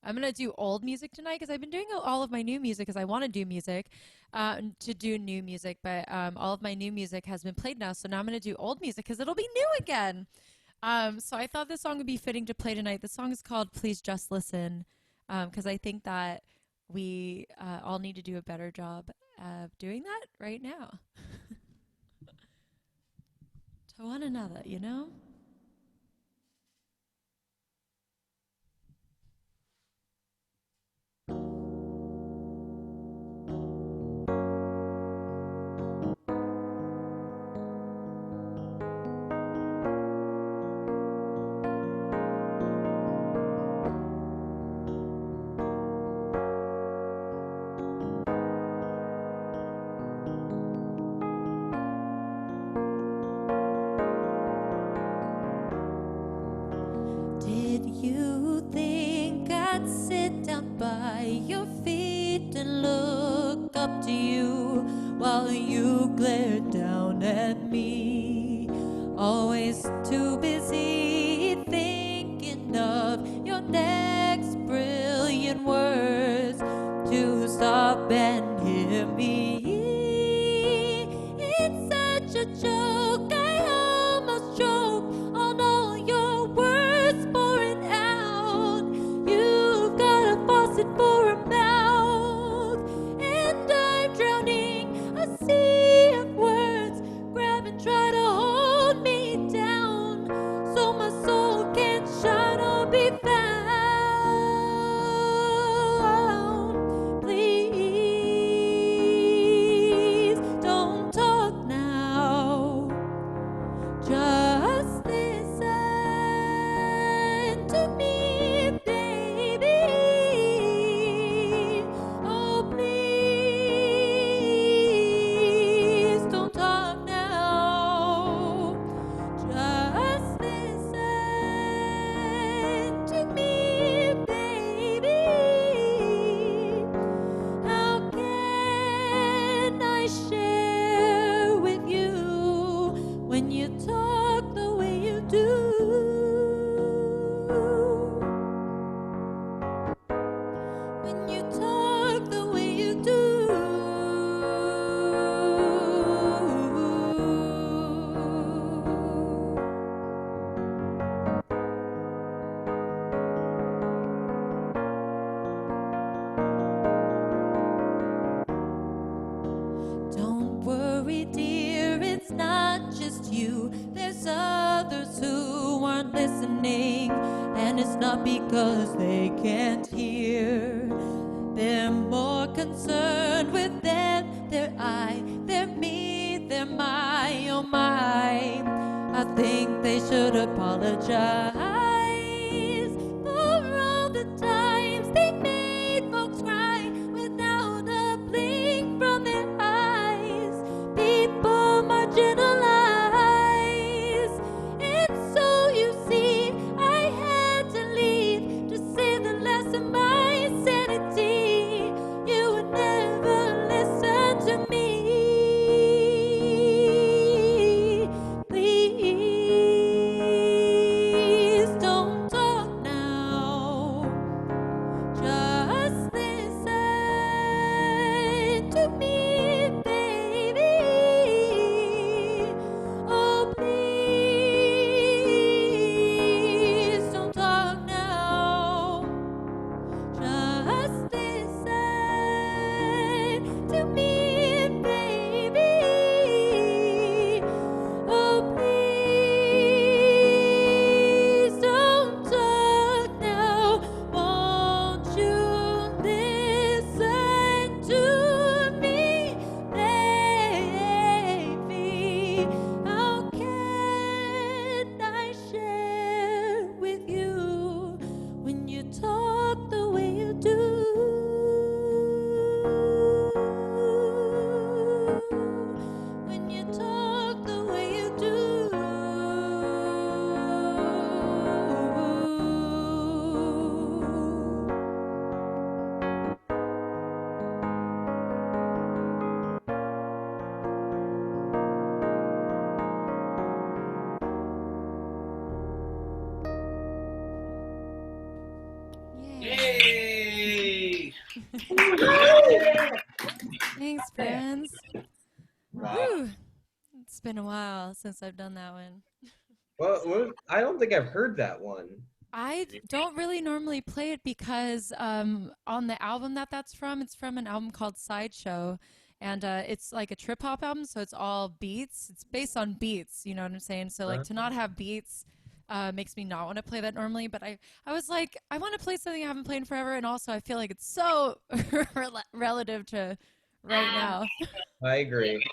I'm going to do old music tonight because I've been doing all of my new music because I want to do music, to do new music, but all of my new music has been played now. So now I'm going to do old music because it'll be new again. So I thought this song would be fitting to play tonight. The song is called Please Just Listen, because I think that we all need to do a better job of doing that right now. To one another, you know? Did you think I'd sit down by your feet and look up to you while you glared down at me? always too busy thinking of your next brilliant words to stop and hear me. It's such a joke, I almost choke on all your words pouring out. You've got a faucet for a mouth, and I'm drowning a sea of words. Grab and try to hold me down so my soul can shine or be found. Please don't talk now. Just listen to me, baby. Oh, please don't talk now. Just listen to me, baby. How can I share with you when you talk the way you do? When you talk the way you do. Don't worry, dear, it's not just you. There's others who aren't listening, and it's not because they can't hear. They're more concerned with them, their I, their me, their my, oh my. I think they should apologize for all the times they made folks cry without a blink from their eyes. People marginalize, and so you see, I had to leave to save the last of my sanity. You would never listen to me. Please don't talk now. Just listen to me, baby. Oh, please don't talk now. Just listen to me, baby. Oh, please don't talk now. Won't you listen to me, baby? How can I share with you when you talk the way you do? When you talk the way you do. Yay! Thanks, friends. Wow. Whew. It's been a while since I've done that one. Well, I don't think I've heard that one. I don't really normally play it because on the album that's from, it's from an album called Sideshow. And it's like a trip hop album, so it's all beats. It's based on beats, you know what I'm saying? So like to not have beats makes me not want to play that normally. But I was like, I want to play something I haven't played in forever, and also I feel like it's so relative to right now. I agree.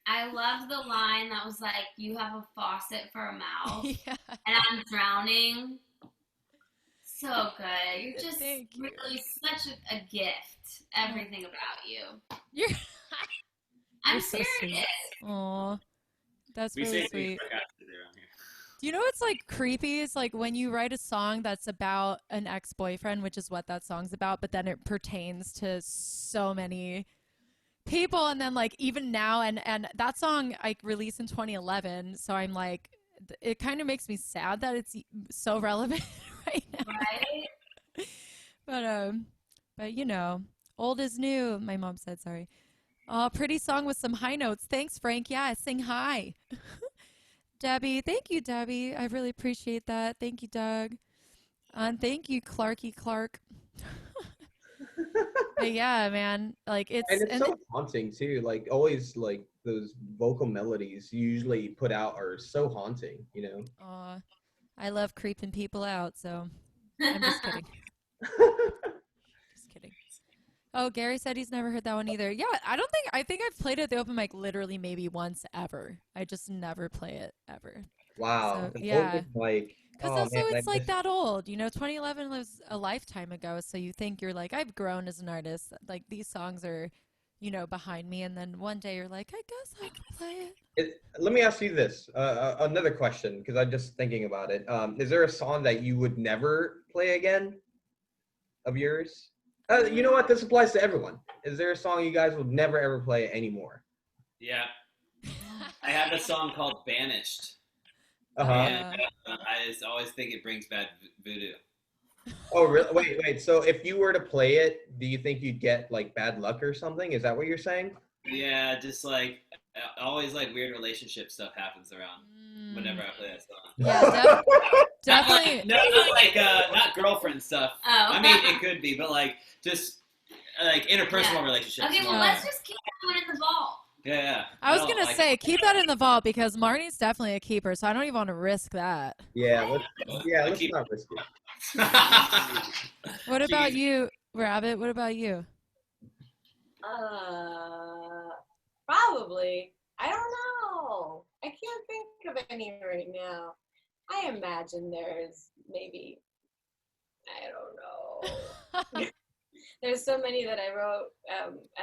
I love the line that was like, "You have a faucet for a mouth, Yeah. and I'm drowning." So good. You're just Thank you. really such a gift. Everything about you. You're I'm You're so sweet. serious. Aw, that's We really say sweet. sarcastically around here. Do you know what's like creepy? It's like when you write a song that's about an ex-boyfriend, which is what that song's about, but then it pertains to so many people, and then like even now, and that song I released in 2011, so I'm like it kind of makes me sad that it's so relevant right now. Right? But you know, old is new. My mom said, sorry. Oh, pretty song with some high notes. Thanks, Frank. Yeah, sing high. Debbie, thank you, Debbie. I really appreciate that. Thank you, Doug. And thank you, Clarky Clark. But yeah, man, like And it's so haunting too. Like always, like those vocal melodies you usually put out are so haunting. You know. I love creeping people out, so I'm just kidding. Just kidding. Oh, Gary said he's never heard that one either. Yeah, I think I've played it at the open mic literally maybe once ever. I just never play it ever. Wow. So, yeah. Like, because also it's like that old, you know, 2011 was a lifetime ago. So you think you're like, I've grown as an artist. Like these songs are, you know, behind me. And then one day you're like, I guess I can play it. Let me ask you this, another question, because I'm just thinking about it. Is there a song that you would never play again of yours? You know what? This applies to everyone. Is there a song you guys would never ever play anymore? Yeah. I have a song called Banished. Uh-huh. And I just always think it brings bad voodoo. Oh, really? Wait. So if you were to play it, do you think you'd get like bad luck or something? Is that what you're saying? Yeah, just like always like weird relationship stuff happens around whenever I play that song. Yeah, definitely. Not like not girlfriend stuff. Oh. I mean, it could be, but like just like interpersonal relationships. Okay, well, let's just keep that one in the vault. Yeah. I was going to say, keep that in the vault because Marnie's definitely a keeper, so I don't even want to risk that. Yeah, let's not risk it. What about you, Rabbit? What about you? Probably. I don't know. I can't think of any right now. I imagine there's maybe, I don't know. There's so many that I wrote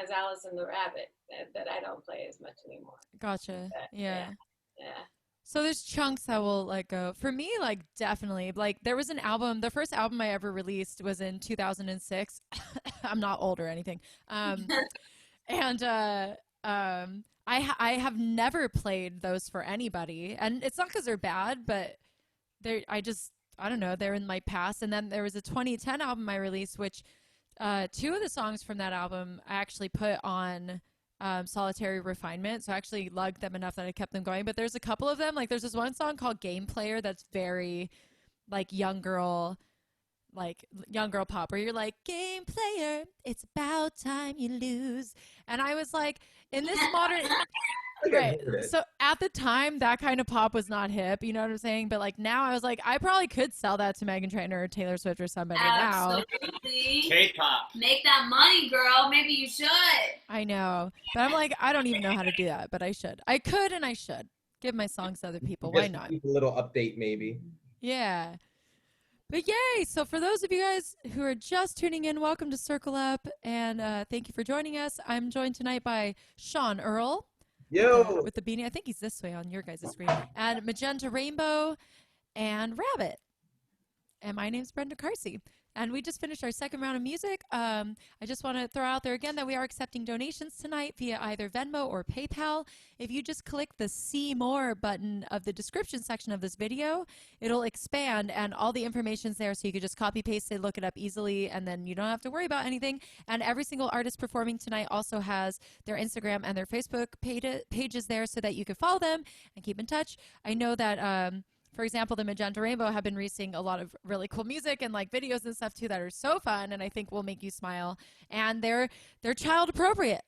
as Alice and the Rabbit that I don't play as much anymore. Gotcha. Yeah. Yeah. So there's chunks that will like go. For me, like definitely. Like there was an album, the first album I ever released was in 2006. I'm not old or anything. And I have never played those for anybody. And it's not because they're bad, but I don't know, they're in my past. And then there was a 2010 album I released, which two of the songs from that album I actually put on Solitary Refinement. So I actually lugged them enough that I kept them going. But there's a couple of them. Like there's this one song called Game Player that's very like young girl pop where you're like, game player, it's about time you lose. And I was like, in this modern right. So at the time that kind of pop was not hip, you know what I'm saying? But like now I was like, I probably could sell that to Meghan Trainor or Taylor Swift or somebody now. K-pop. Make that money, girl. Maybe you should. I know. But I'm like, I don't even know how to do that, but I should. I could and I should. Give my songs to other people. Why not? A little update maybe. Yeah. But yay! So for those of you guys who are just tuning in, welcome to Circle Up, and thank you for joining us. I'm joined tonight by Sean Earl. Yo! With the beanie. I think he's this way on your guys' screen. And Magenta Rainbow and Rabbit. And my name's Brenda Carsey. And we just finished our second round of music. I just want to throw out there again that we are accepting donations tonight via either Venmo or PayPal. If you just click the See More button of the description section of this video, it'll expand and all the information's there so you could just copy paste it, look it up easily, and then you don't have to worry about anything. And every single artist performing tonight also has their Instagram and their Facebook pages there so that you can follow them and keep in touch. I know that for example, the Magenta Rainbow have been releasing a lot of really cool music and like videos and stuff too that are so fun and I think will make you smile. And they're child appropriate.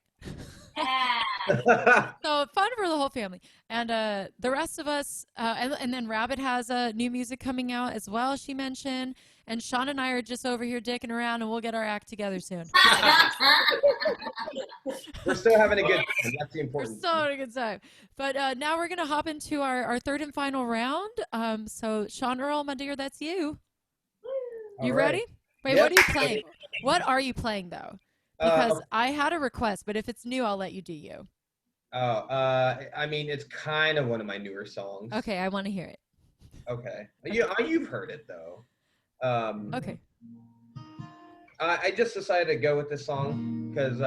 So fun for the whole family. And the rest of us, and then Rabbit has new music coming out as well, she mentioned. And Sean and I are just over here dicking around and we'll get our act together soon. We're still having a good time. That's the important We're still having a good time. But now we're going to hop into our third and final round. So Sean Earl, my dear, that's you. You ready? Wait, Yep. What are you playing? What are you playing though? Because I had a request, but if it's new, I'll let you do you. I mean, it's kind of one of my newer songs. Okay, I want to hear it. Okay. You've heard it though. Okay. I just decided to go with this song because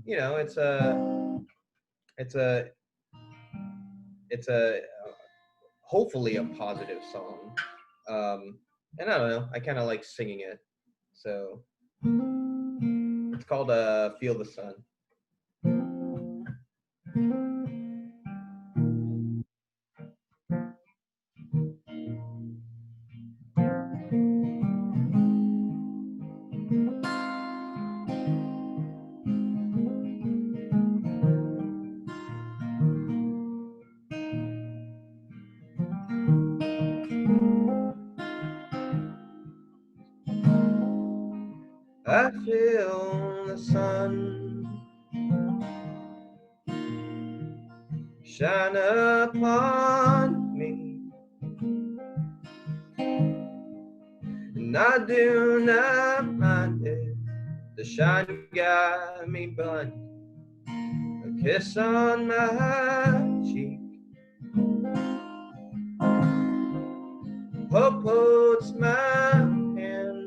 you know it's a hopefully a positive song. And I don't know, I kind of like singing it. So it's called Feel the Sun. I feel the sun shine upon me, and I do not mind it. The shine got me blind. A kiss on my cheek, hope holds my hand,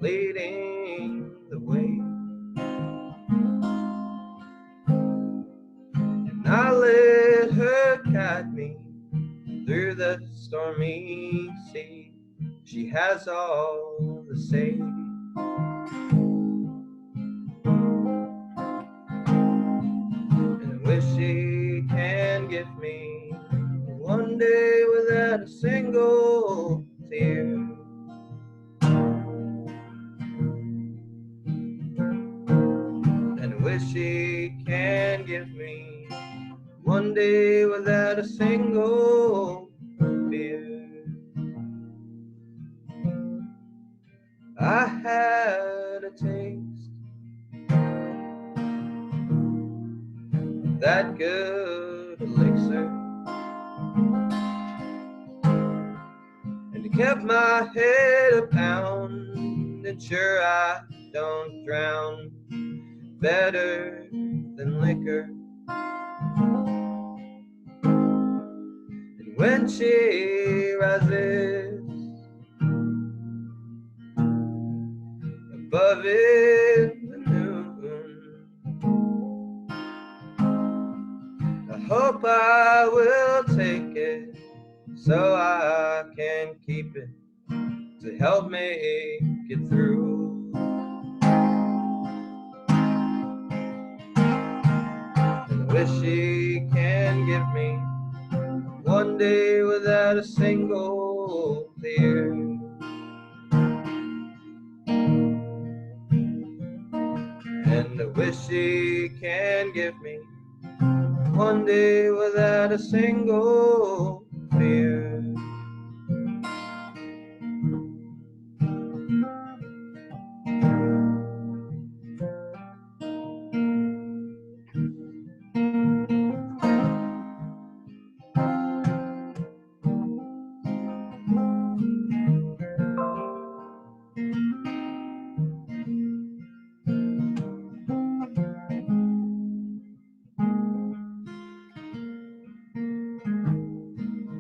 leading the way. And I let her guide me through the stormy sea. She has all the say. And I wish she can give me one day without a single tear. And I wish she can give me one day without a single fear. I had a taste of that good elixir, and it kept my head a pounding. Sure, I don't drown better than liquor. And when she rises above in the noon, I hope I will take it so I can keep it to help me get through. And I wish she can give me one day without a single tear. And I wish she can give me one day without a single fear.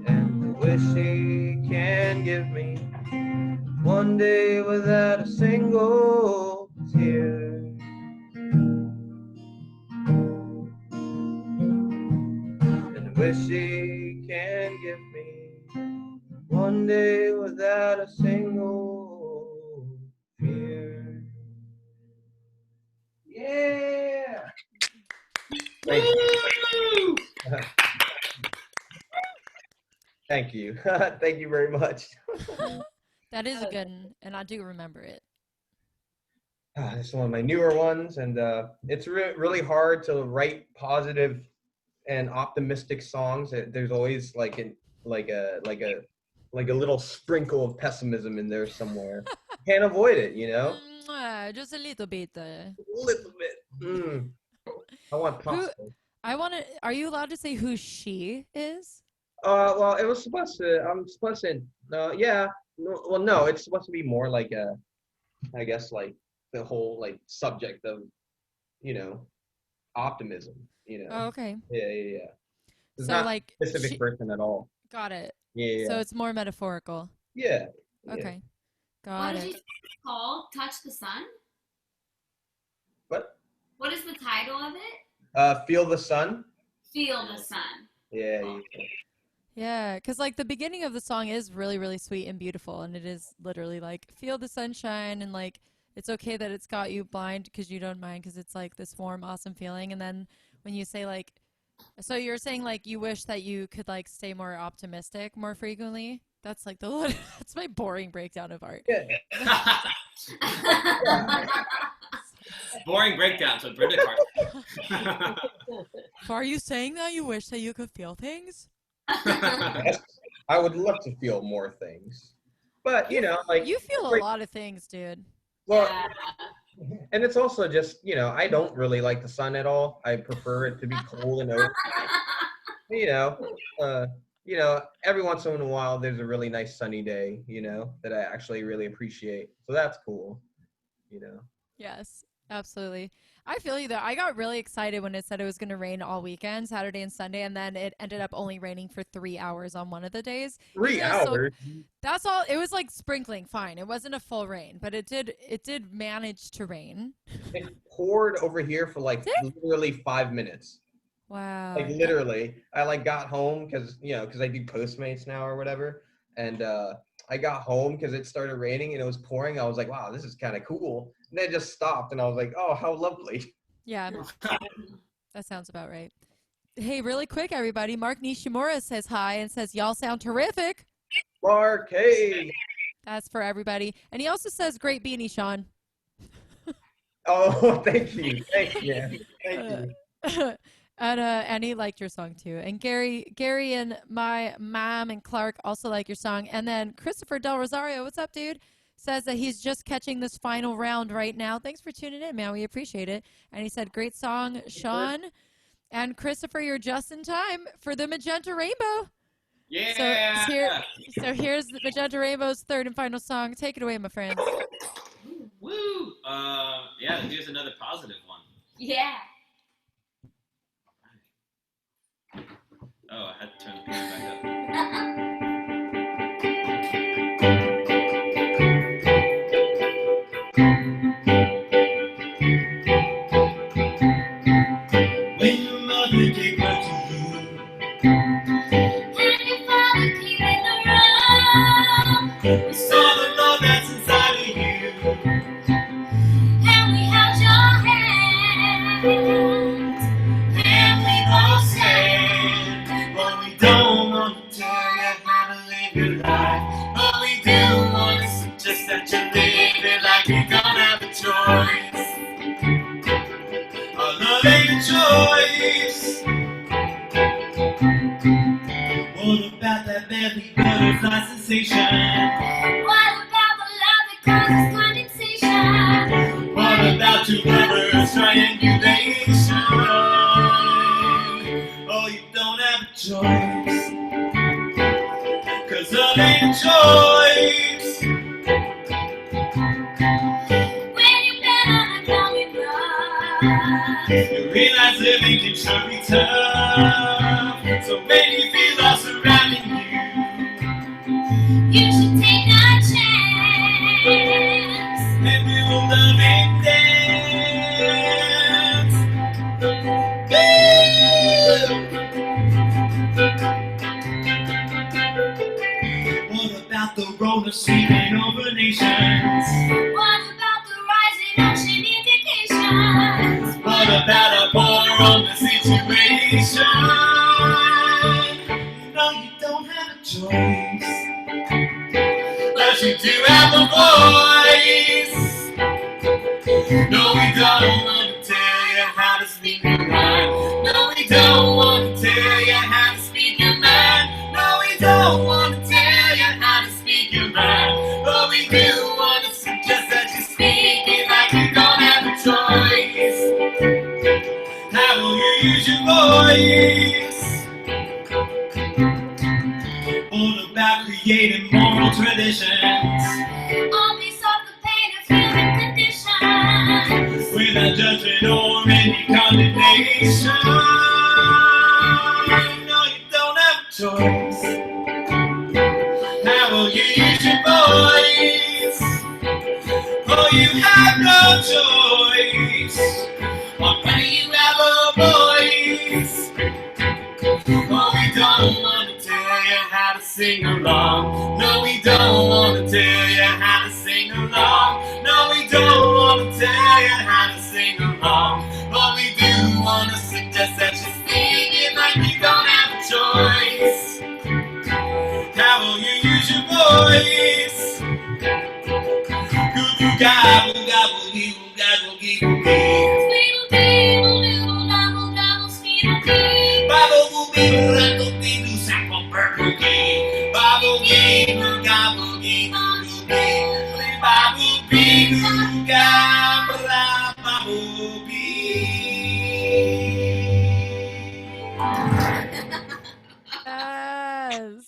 And I wish she can give me one day without a single tear. And I wish she can give me one day without a single fear. Yeah! Thank you. Thank you. Thank you very much. That is a good one, and I do remember it. This is one of my newer ones, and it's really hard to write positive and optimistic songs. There's always like a little sprinkle of pessimism in there somewhere. Can't avoid it, you know. Just a little bit. A little bit. I want pasta. Are you allowed to say who she is? Well, it was supposed to. I'm supposed to. Yeah. No, well, no, it's supposed to be more like I guess like the whole like subject of, optimism. Oh, okay. Yeah. It's So not like a specific person at all. Got it. Yeah. So it's more metaphorical. Yeah. Okay. What Got did you it. say it's called? Touch the Sun? What? What is the title of it? Feel the Sun. feel the sun. Yeah. Yeah, because like the beginning of the song is really, really sweet and beautiful, and it is literally like feel the sunshine, and like it's okay that it's got you blind because you don't mind because it's like this warm, awesome feeling. And then when you say like, so you're saying like you wish that you could like stay more optimistic more frequently. That's like the that's my boring breakdown of art. Yeah. Boring breakdowns with Brenda Carsey. So are you saying that you wish that you could feel things? Yes, I would love to feel more things, but you know, like You feel a lot of things, dude. well, and it's also just, you know, I don't really like the sun at all. I prefer it to be cold and open. You know, every once in a while there's a really nice sunny day, you know, that I actually really appreciate. So that's cool, you know. Yes, absolutely. I feel you though. I got really excited when it said it was going to rain all weekend, Saturday and Sunday, and then it ended up only raining for 3 hours on one of the days. 3 Yeah, so hours. that's all. It was like sprinkling, fine. It wasn't a full rain, but it did manage to rain. It poured over here for like literally 5 minutes. Wow. Like literally, I like got home because I do Postmates now or whatever, and I got home because it started raining and it was pouring. I was like, wow, this is kind of cool. And then it just stopped, and I was like, oh, how lovely. Yeah, that sounds about right. Hey, really quick, everybody. Mark Nishimura says hi and says, y'all sound terrific. Mark, hey. That's for everybody. And he also says, great beanie, Sean. Oh, thank you. Thank you. Thank you. And he liked your song too. And Gary and my mom and Clark also like your song. And then Christopher Del Rosario, what's up, dude? Says that he's just catching this final round right now. Thanks for tuning in, man. We appreciate it. And he said, great song, Sean. And Christopher, you're just in time for the Magenta Rainbow. Yeah. So here's the Magenta Rainbow's third and final song. Take it away, my friends. Woo. Yeah, here's another positive one. Yeah. Oh, I had to turn the piano back up. When your mother gave birth to you, And your father came in around. we saw the love that's inside of you. And we held your hand. And we all said, but we don't want to tell you how to live your life. But we do want to suggest that you live it like you don't have a choice. A love ain't a choice. What about that belly butterfly sensation? What about the love that causes condensation? What about two lovers triangulation? Oh, you don't have a choice. 'Cause love ain't a choice. When you've been on it long enough, You realize living can sure be tough. So when you feel lost surrounding you, you should take a chance. and we will love and dance. What about the roller sweeping over nations? What about the rising ocean indications? What about a war on the situation? You know you don't have a choice, but you do have a voice. No, we don't want to tell you how to speak your mind. No, we don't want to tell you how to speak your mind. No, we don't want to tell you how to speak your mind. But we do want to suggest that you speak it like you don't have a choice. How will you use your voice? All about creating moral traditions All based off the pain of human condition. without judgment or any condemnation. No, you don't have a choice. How will you use your voice? Oh, you have no choice. Or whether you have a voice. don't wanna tell you how to sing along. No, we don't wanna tell you how to sing along. No, we don't wanna tell you how to sing along. But we do wanna suggest that you sing it like you don't have a choice. How will you use your voice? Goo gabble gabble gee gabble gee gee. Babble goo gee rattle gee goo sample burger gee. Babble gee goo gabble gee goo gee. Babble gee goo gabble babble Yes.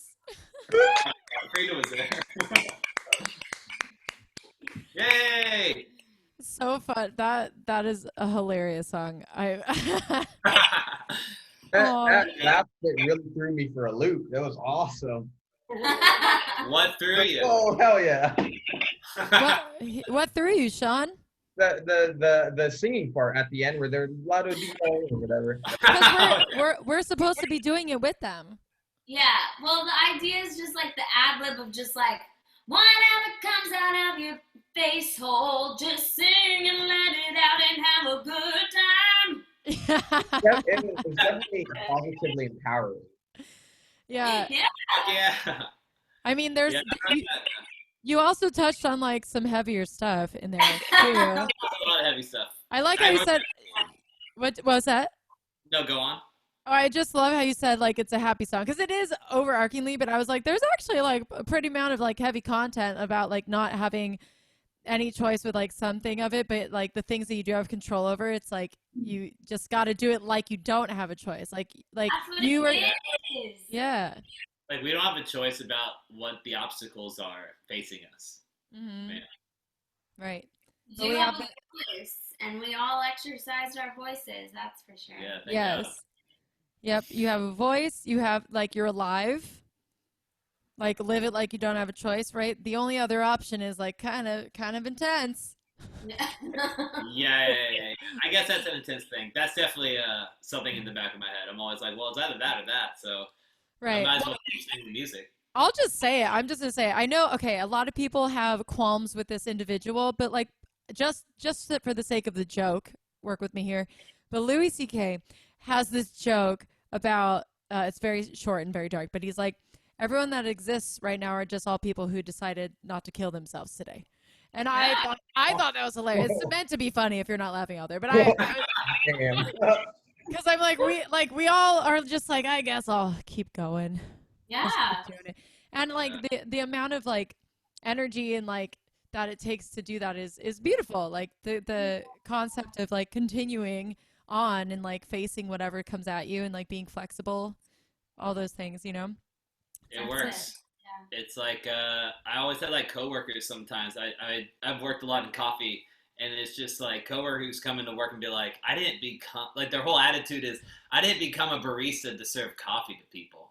Frida was there. Yay! So fun. That is a hilarious song. That laugh bit really threw me for a loop. That was awesome. What threw you? Oh hell yeah! what threw you, Sean? The singing part at the end where they're Lotto Dino or whatever. Because we're supposed to be doing it with them. Yeah, well, the idea is just like the ad lib of just like whatever comes out of your face hole, just sing and let it out and have a good time. It was definitely positively empowering. Yeah. Yeah. I mean, there's you also touched on like some heavier stuff in there too. A lot of heavy stuff. I like how you said. What was that? No, go on. Oh, I just love how you said like it's a happy song because it is overarchingly, but I was like, there's actually like a pretty amount of like heavy content about like not having any choice with like something of it, but like the things that you do have control over, it's like you just got to do it like you don't have a choice. Like That's what you it were, is. yeah. Like we don't have a choice about what the obstacles are facing us. Mm-hmm. Yeah. Right. Do we have have a voice, and we all exercised our voices. That's for sure. Yeah. Thank Yes. God. Yep. You have a voice. You have like you're alive. Like live it like you don't have a choice, right? The only other option is like kind of intense. Yeah. I guess that's an intense thing. That's definitely something in the back of my head. I'm always like, well, it's either that or that. So Right. I might as well keep singing the music. I'll just say it. I'm just gonna say it. I know. Okay, a lot of people have qualms with this individual, but like, just for the sake of the joke, work with me here. But Louis C.K. has this joke about. It's very short and very dark, but he's like, everyone that exists right now are just all people who decided not to kill themselves today. And I thought that was hilarious. It's meant to be funny if you're not laughing out there, but because I'm like we all are just like, I guess I'll keep going. Yeah. Just keep doing it. And like the amount of like energy and like that it takes to do that is beautiful. Like the concept of like continuing on and like facing whatever comes at you and like being flexible, all those things, you know. It works. Yeah. It's like I always had like coworkers sometimes. I've worked a lot in coffee, and it's just like coworkers come into work and be like, I didn't become like their whole attitude is I didn't become a barista to serve coffee to people.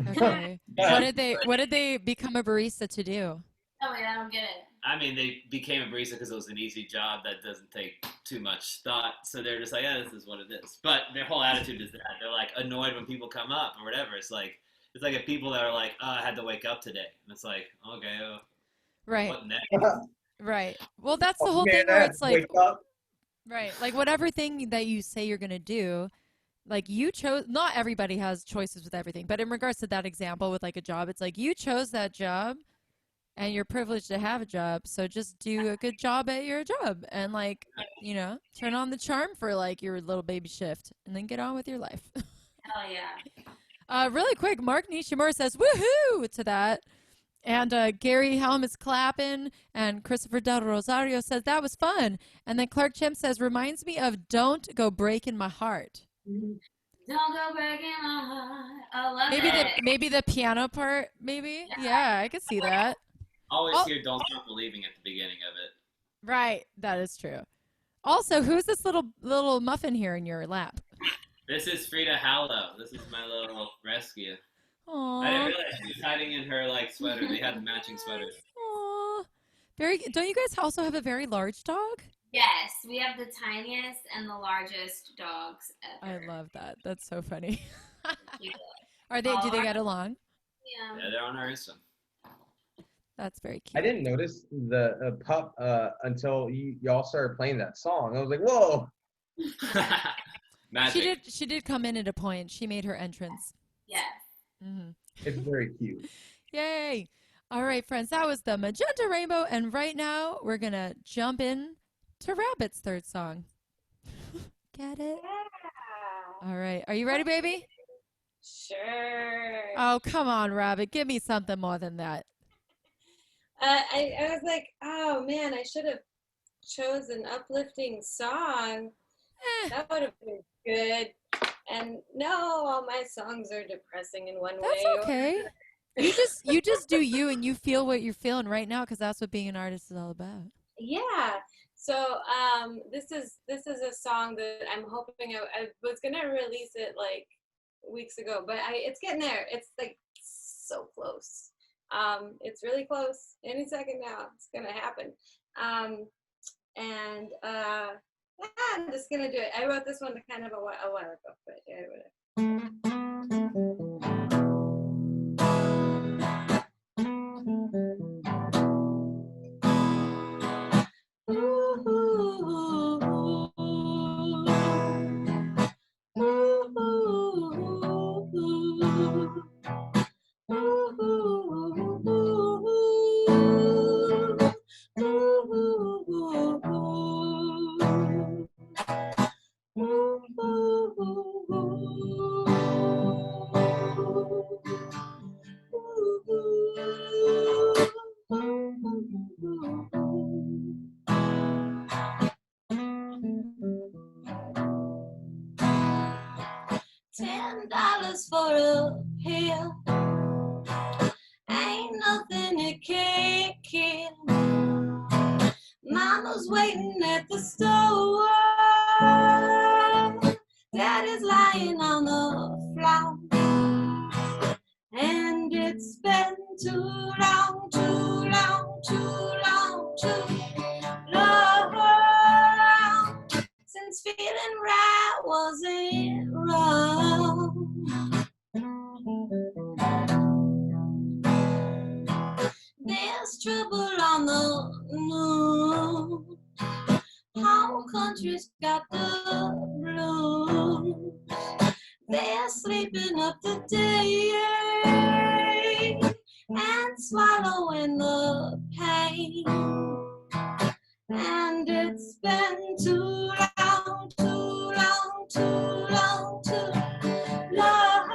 Okay. What did they become a barista to do? Oh wait, I don't get it. I mean, they became a barista because it was an easy job that doesn't take too much thought. So they're just like, yeah, this is what it is. But their whole attitude is that they're like annoyed when people come up or whatever. It's like if people that are like, oh, I had to wake up today, and it's like, okay, Right. what next? Right. Well, that's the whole thing where it's like, right, like whatever thing that you say you're gonna do, like you chose. Not everybody has choices with everything, but in regards to that example with like a job, it's like you chose that job. And you're privileged to have a job, so just do a good job at your job and like, you know, turn on the charm for like your little baby shift and then get on with your life. Hell yeah. Really quick, Mark Nishimura says woohoo to that. And Gary Helm is clapping, and Christopher Del Rosario says that was fun. And then Clark Chim says reminds me of Don't Go Breaking My Heart. Don't go breaking my heart. I love it. Maybe the piano part, maybe. Yeah, I could see that. Always hear "Don't Stop Believing" at the beginning of it. Right, that is true. Also, who's this little muffin here in your lap? This is Frida Hallow. This is my little rescue. Aww. I didn't realize she was hiding in her like sweater. They had the matching sweaters. Aww. Don't you guys also have a very large dog? Yes, we have the tiniest and the largest dogs ever. I love that. That's so funny. Are they? Do they get along? Yeah. Yeah, they're on our Insta. That's very cute. I didn't notice the pup until y'all started playing that song. I was like, whoa. Magic. She did come in at a point. She made her entrance. Yes. Mm-hmm. It's very cute. Yay! All right, friends, that was the Magenta Rainbow, and right now we're gonna jump in to Rabbit's third song. Get it? Yeah. All right, are you ready, baby? Sure. Oh, come on, Rabbit, give me something more than that. I was like, oh man, I should have chose an uplifting song. That would have been good. And no, all my songs are depressing in one That's way. okay. You just do you, and you feel what you're feeling right now, because that's what being an artist is all about. Yeah. So this is a song that I'm hoping I was gonna release it like weeks ago, but it's getting there. It's like so close. It's really close. Any second now, it's gonna happen. And I'm just gonna do it. I wrote this one kind of a while ago, but yeah, whatever. $10 for a pill ain't nothing it can't kill. Mama's waiting at the store. Daddy's lying on the floor. And it's been too long, too long, too long, too long since feeling right wasn't wrong. There's trouble on the moon. Whole country's got the blues. They're sleeping up the day and swallowing the pain. And it's been too long, too long, too long, too long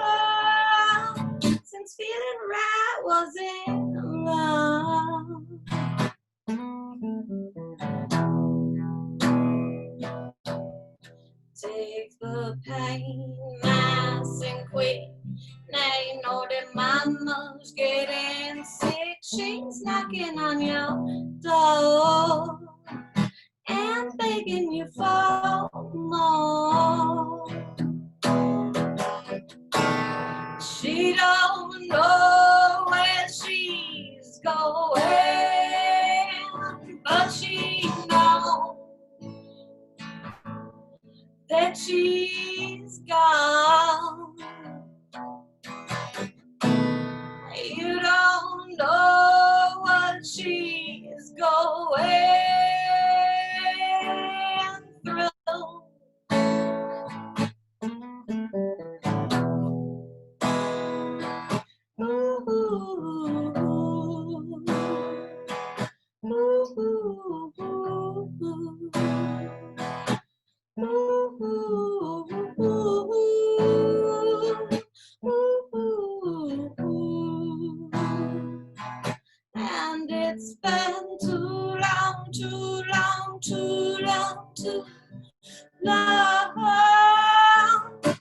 since feeling right wasn't wrong. Take the pain nice and quick. Now you know that mama's getting sick. She's knocking on your door and begging you for more. She don't know where she's going, but she knows that she's gone. You don't know what she's going through. And it's been too long, too long, too long, too long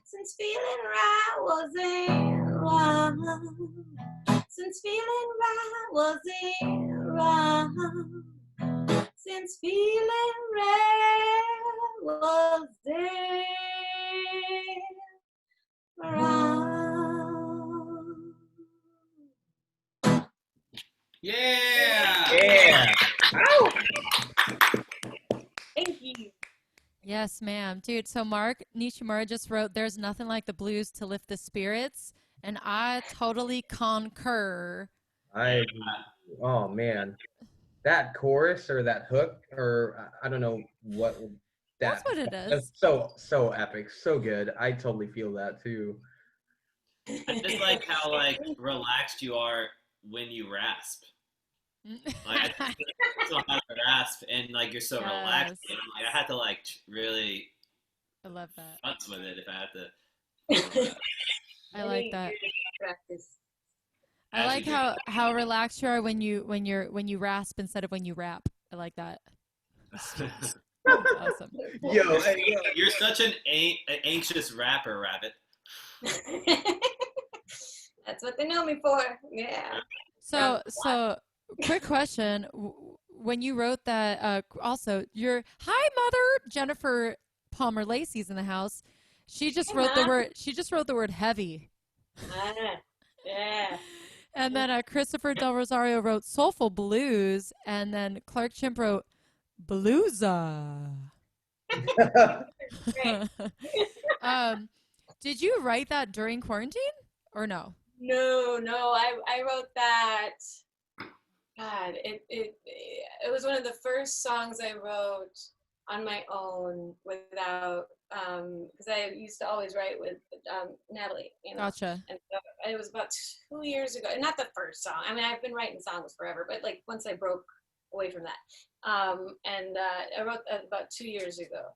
since feeling right wasn't wrong. Since feeling right wasn't wrong. Since feeling right wasn't wrong. Yeah. Yeah. Ow. Thank you. Yes, ma'am. Dude, so Mark Nishimura just wrote, "There's nothing like the blues to lift the spirits." And I totally concur. Oh man, that chorus or that hook or I don't know what That's that what it that's is. so epic, so good. I totally feel that too. I just like how like relaxed you are when you rasp. Like I just feel like this one has a rasp, and like you're so relaxed. Yes. And like I had to like really I love that. futz with it if I had to. I like that. Practice. I As like you do. how relaxed you are when you rasp instead of when you rap. I like that. That's awesome. Yo, You're such an anxious rapper, Rabbit. That's what they know me for. Yeah. So quick question. When you wrote that, also, hi, Mother, Jennifer Palmer Lacey's in the house. She just Hey, wrote the Mom. word. She just wrote the word heavy. Yeah. And then Christopher Del Rosario wrote soulful blues, and then Clark Chimp wrote bluesa. Great. Did you write that during quarantine or no? No, I wrote that. God, it was one of the first songs I wrote on my own without because I used to always write with Natalie, you know. Gotcha. And so it was about 2 years ago. Not the first song. I mean, I've been writing songs forever, but like once I broke away from that, I wrote that about 2 years ago,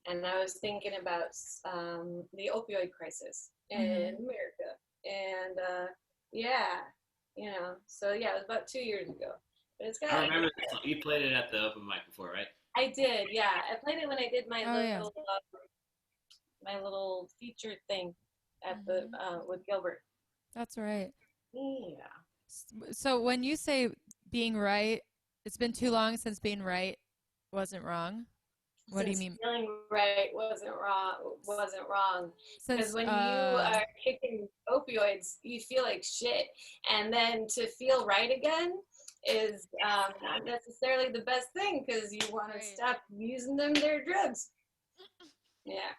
and I was thinking about the opioid crisis in America, and yeah, you know. So yeah, it was about 2 years ago. But it's got. I remember this song. You played it at the open mic before, right? I did, yeah. I played it when I did my yeah. my little feature thing at the with Gilbert. That's right. Yeah. So when you say being right, it's been too long since being right wasn't wrong. What do you mean? Feeling right wasn't wrong. Because Since when you are kicking opioids, you feel like shit, and then to feel right again is not necessarily the best thing because you want to stop using their drugs. Yeah.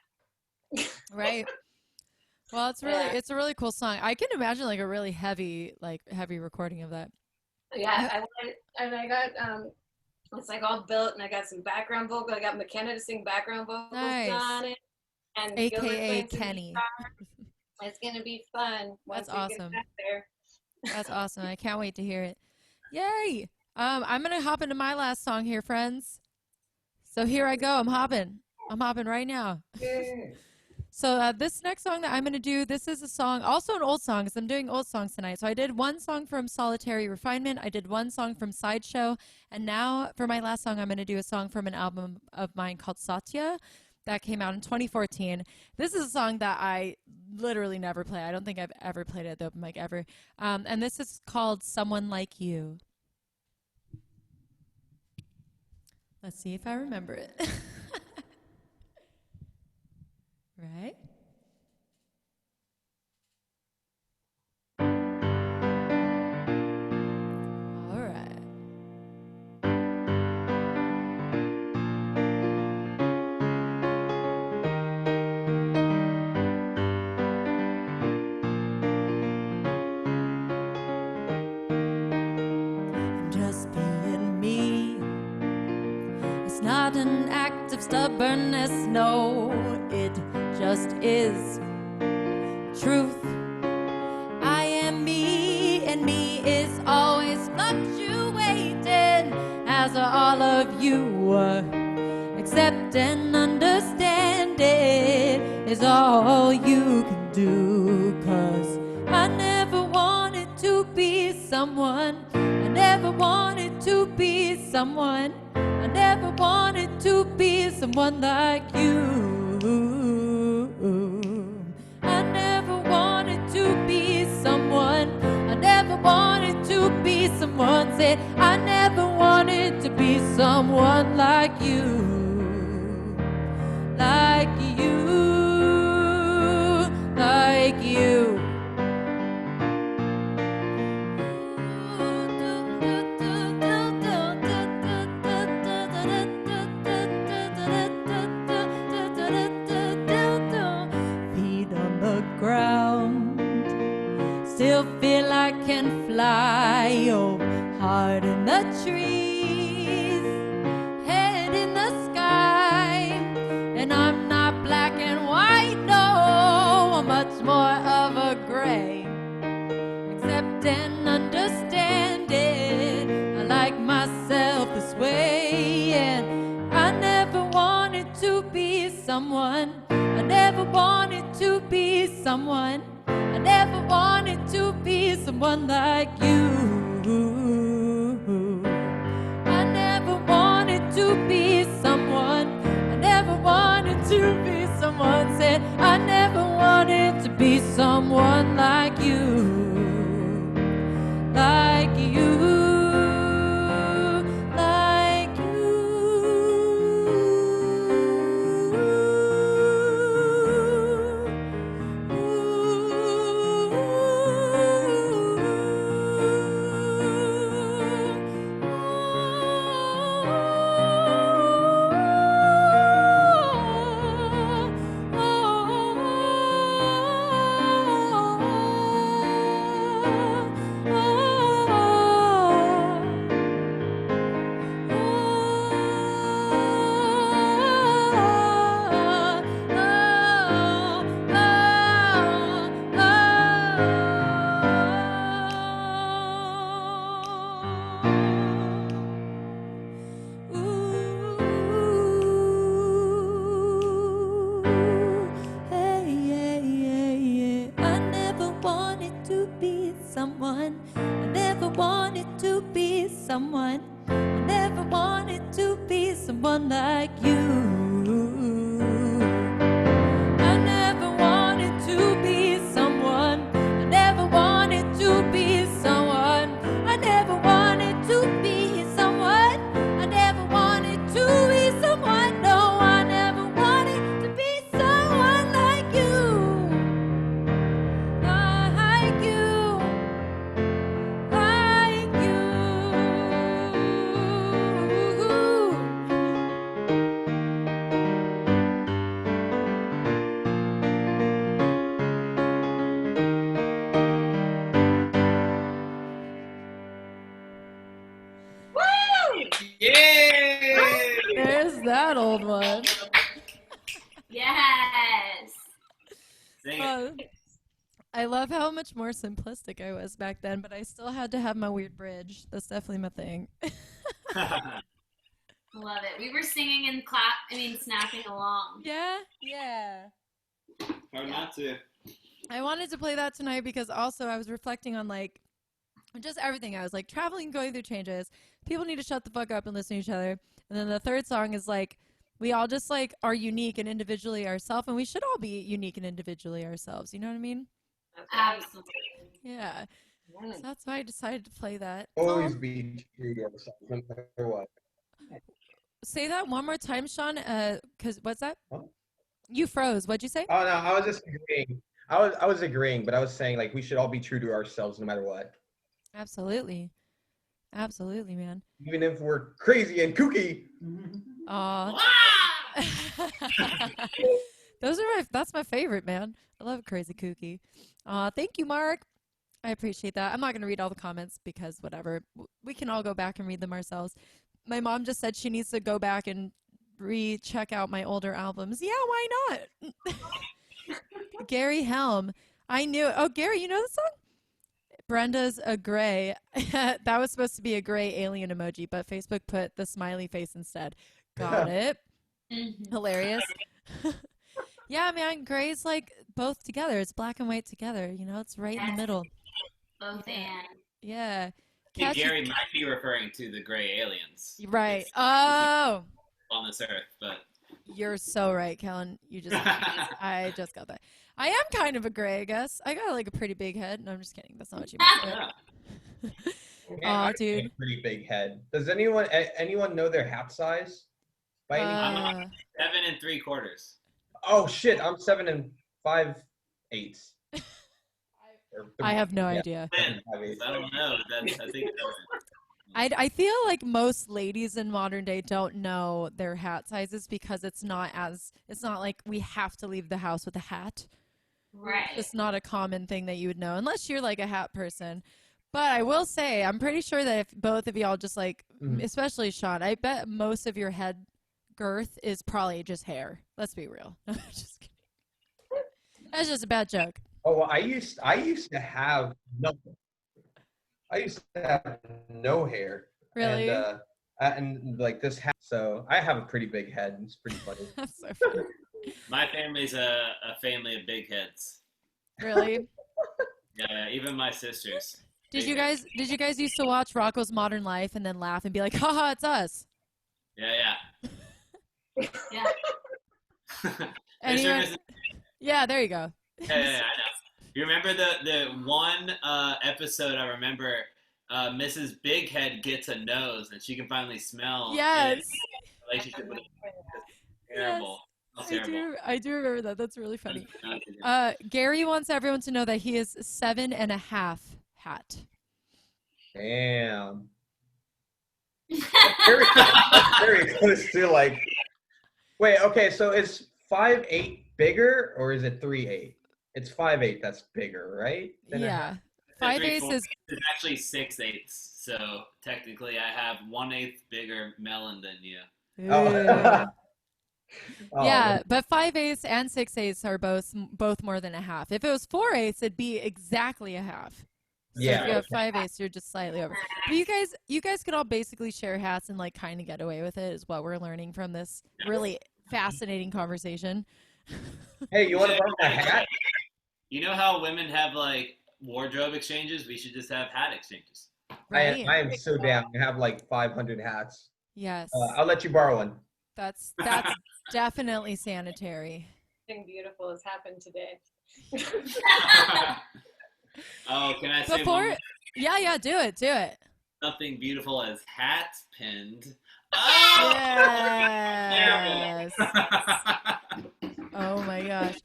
Right. Well, it's a really cool song. I can imagine like a really heavy recording of that. Yeah, I got it's like all built, and I got some background vocal. I got McKenna to sing background vocals on it, and AKA Kenny. It's gonna be fun. That's awesome. Get back there. That's awesome. I can't wait to hear it. Yay! I'm gonna hop into my last song here, friends. So here I go. I'm hopping right now. So this next song that I'm going to do, this is a song, also an old song, because I'm doing old songs tonight. So I did one song from Solitary Refinement. I did one song from Sideshow. And now for my last song, I'm going to do a song from an album of mine called Satya that came out in 2014. This is a song that I literally never play. I don't think I've ever played it at the open mic ever. And this is called Someone Like You. Let's see if I remember it. Right? All right. Just being me. It's not an act of stubbornness, no, it just is truth. I am me, and me is always fluctuating, as are all of you. Accept and understand it is all you can do, 'cause I never wanted to be someone. I never wanted to be someone. I never wanted to be someone like you. I never wanted to be someone. I never wanted to be someone. Said I never wanted to be someone like you. Like you. Like you. Feet on the ground, still feel I can fly. Oh, heart in the trees, head in the sky. And I'm not black and white, no, I'm much more of a gray. Accept and understand it, I like myself this way. And I never wanted to be someone, I never wanted to be someone, I never wanted to be someone like you. I never wanted to be someone, I never wanted to be someone. Said I never wanted to be someone like you. Like you, like someone, I never wanted to be someone, I never wanted to be someone like you. I never wanted to be someone, I never wanted to be someone, I never wanted to be someone, I never wanted to be someone, no, I never wanted to be someone like you. Like you. Like you. Yay! There's that old one. Yes. Sing it. I love how much more simplistic I was back then, but I still had to have my weird bridge. That's definitely my thing. Love it. We were singing and snapping along. Yeah. Hard not to. I wanted to play that tonight because also I was reflecting on like just everything. I was like traveling, going through changes. People need to shut the fuck up and listen to each other. And then the third song is like we all just like are unique and individually ourselves, and we should all be unique and individually ourselves. You know what I mean? Absolutely. Yeah. So that's why I decided to play that. Always be true to yourself, no matter what. Say that one more time, Sean. Cause what's that? Huh? You froze. What'd you say? Oh no, I was just agreeing. I was agreeing, but I was saying like we should all be true to ourselves no matter what. Absolutely, man. Even if we're crazy and kooky. That's my favorite, man. I love crazy kooky. Thank you, Mark. I appreciate that. I'm not gonna read all the comments because whatever. We can all go back and read them ourselves. My mom just said she needs to go back and check out my older albums. Yeah, why not? Gary Helm. I knew it. Oh, Gary, you know the song? Brenda's a gray. That was supposed to be a gray alien emoji, but Facebook put the smiley face instead. Got it. Hilarious. Yeah, man, gray's like both together. It's black and white together. You know, it's right in the middle. Both and. Yeah. I think Gary might be referring to the gray aliens. Right. It's Oh. on this earth, but You're so right, Kellen. I just got that. I am kind of a gray, I guess. I got like a pretty big head. No, I'm just kidding. That's not what you meant. Man, Dude. a pretty big head. Does anyone know their hat size? By any chance? 7 3/4. Oh shit! I'm 7 5/8. I have no idea. I don't know. I think I feel like most ladies in modern day don't know their hat sizes because it's not like we have to leave the house with a hat. Right. Just not a common thing that you would know unless you're like a hat person. But I will say, I'm pretty sure that if both of y'all just like, especially Sean, I bet most of your head girth is probably just hair. Let's be real. Just kidding. That's just a bad joke. Oh, well, I used to have nothing. I used to have no hair. Really? And like this hat. So I have a pretty big head. It's pretty funny. That's so funny. My family's a family of big heads. Really? Yeah, even my sisters. Did you guys used to watch Rocko's Modern Life and then laugh and be like, haha, it's us? Yeah. Yeah. Anyone? Yeah, there you go. Yeah, I know. You remember the one episode I remember, Mrs. Big Head gets a nose and she can finally smell. Yes. Relationship with terrible. Yes. I do remember that. That's really funny. Gary wants everyone to know that he is 7.5 hat. Damn. Very close to like. Wait, okay, so is 5'8" bigger or is it 3'8"? It's 5'8" that's bigger, right? Yeah. 5/8 is it's actually 6/8. So technically, I have 1/8 bigger melon than you. Oh. Yeah, but 5/8 and 6/8 are both more than a half. If it was 4/8, it'd be exactly a half. So Yeah. if you have 5/8, you're just slightly over. But you guys could all basically share hats and like kind of get away with it. Is what we're learning from this really fascinating conversation. Hey, you want to borrow my hat? You know how women have like wardrobe exchanges? We should just have hat exchanges. Right? I am so down. I have like 500 hats. Yes. I'll let you borrow one. That's definitely sanitary. Something beautiful has happened today. Oh, can I say Before, one? yeah, do it. Something beautiful as hats pinned. Yes. Oh my gosh.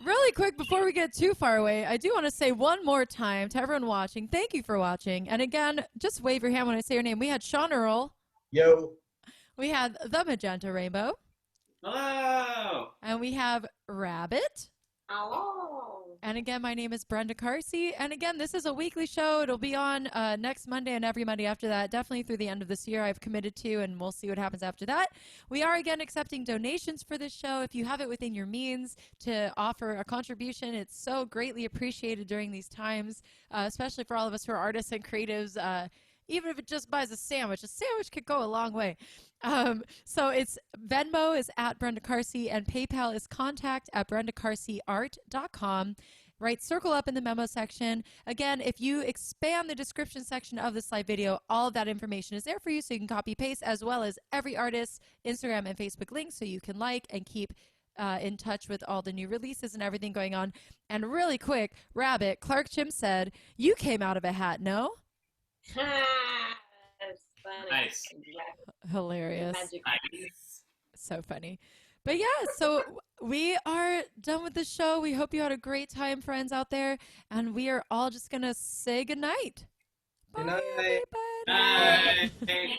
Really quick, before we get too far away, I do want to say one more time to everyone watching, thank you for watching. And again, just wave your hand when I say your name. We had Sean Earl. Yo. We had the Magenta Rainbow. Hello. And we have Rabbit. Hello. And again, my name is Brenda Carsey. And again, this is a weekly show. It'll be on next Monday and every Monday after that. Definitely through the end of this year, I've committed to, and we'll see what happens after that. We are, again, accepting donations for this show. If you have it within your means to offer a contribution, it's so greatly appreciated during these times, especially for all of us who are artists and creatives. Even if it just buys a sandwich could go a long way. So it's Venmo is at Brenda Carsey and PayPal is contact@brendacarseyart.com. Right, circle up in the memo section. Again, if you expand the description section of this live video, all of that information is there for you, so you can copy paste, as well as every artist's Instagram and Facebook links, so you can like and keep in touch with all the new releases and everything going on. And really quick, Rabbit, Clark Chim said, you came out of a hat, no? That's funny. Nice. Hilarious. Magic. Nice. So funny. But yeah, so we are done with the show. We hope you had a great time, friends out there. And we are all just going to say goodnight. Good Bye, night. everybody. Bye.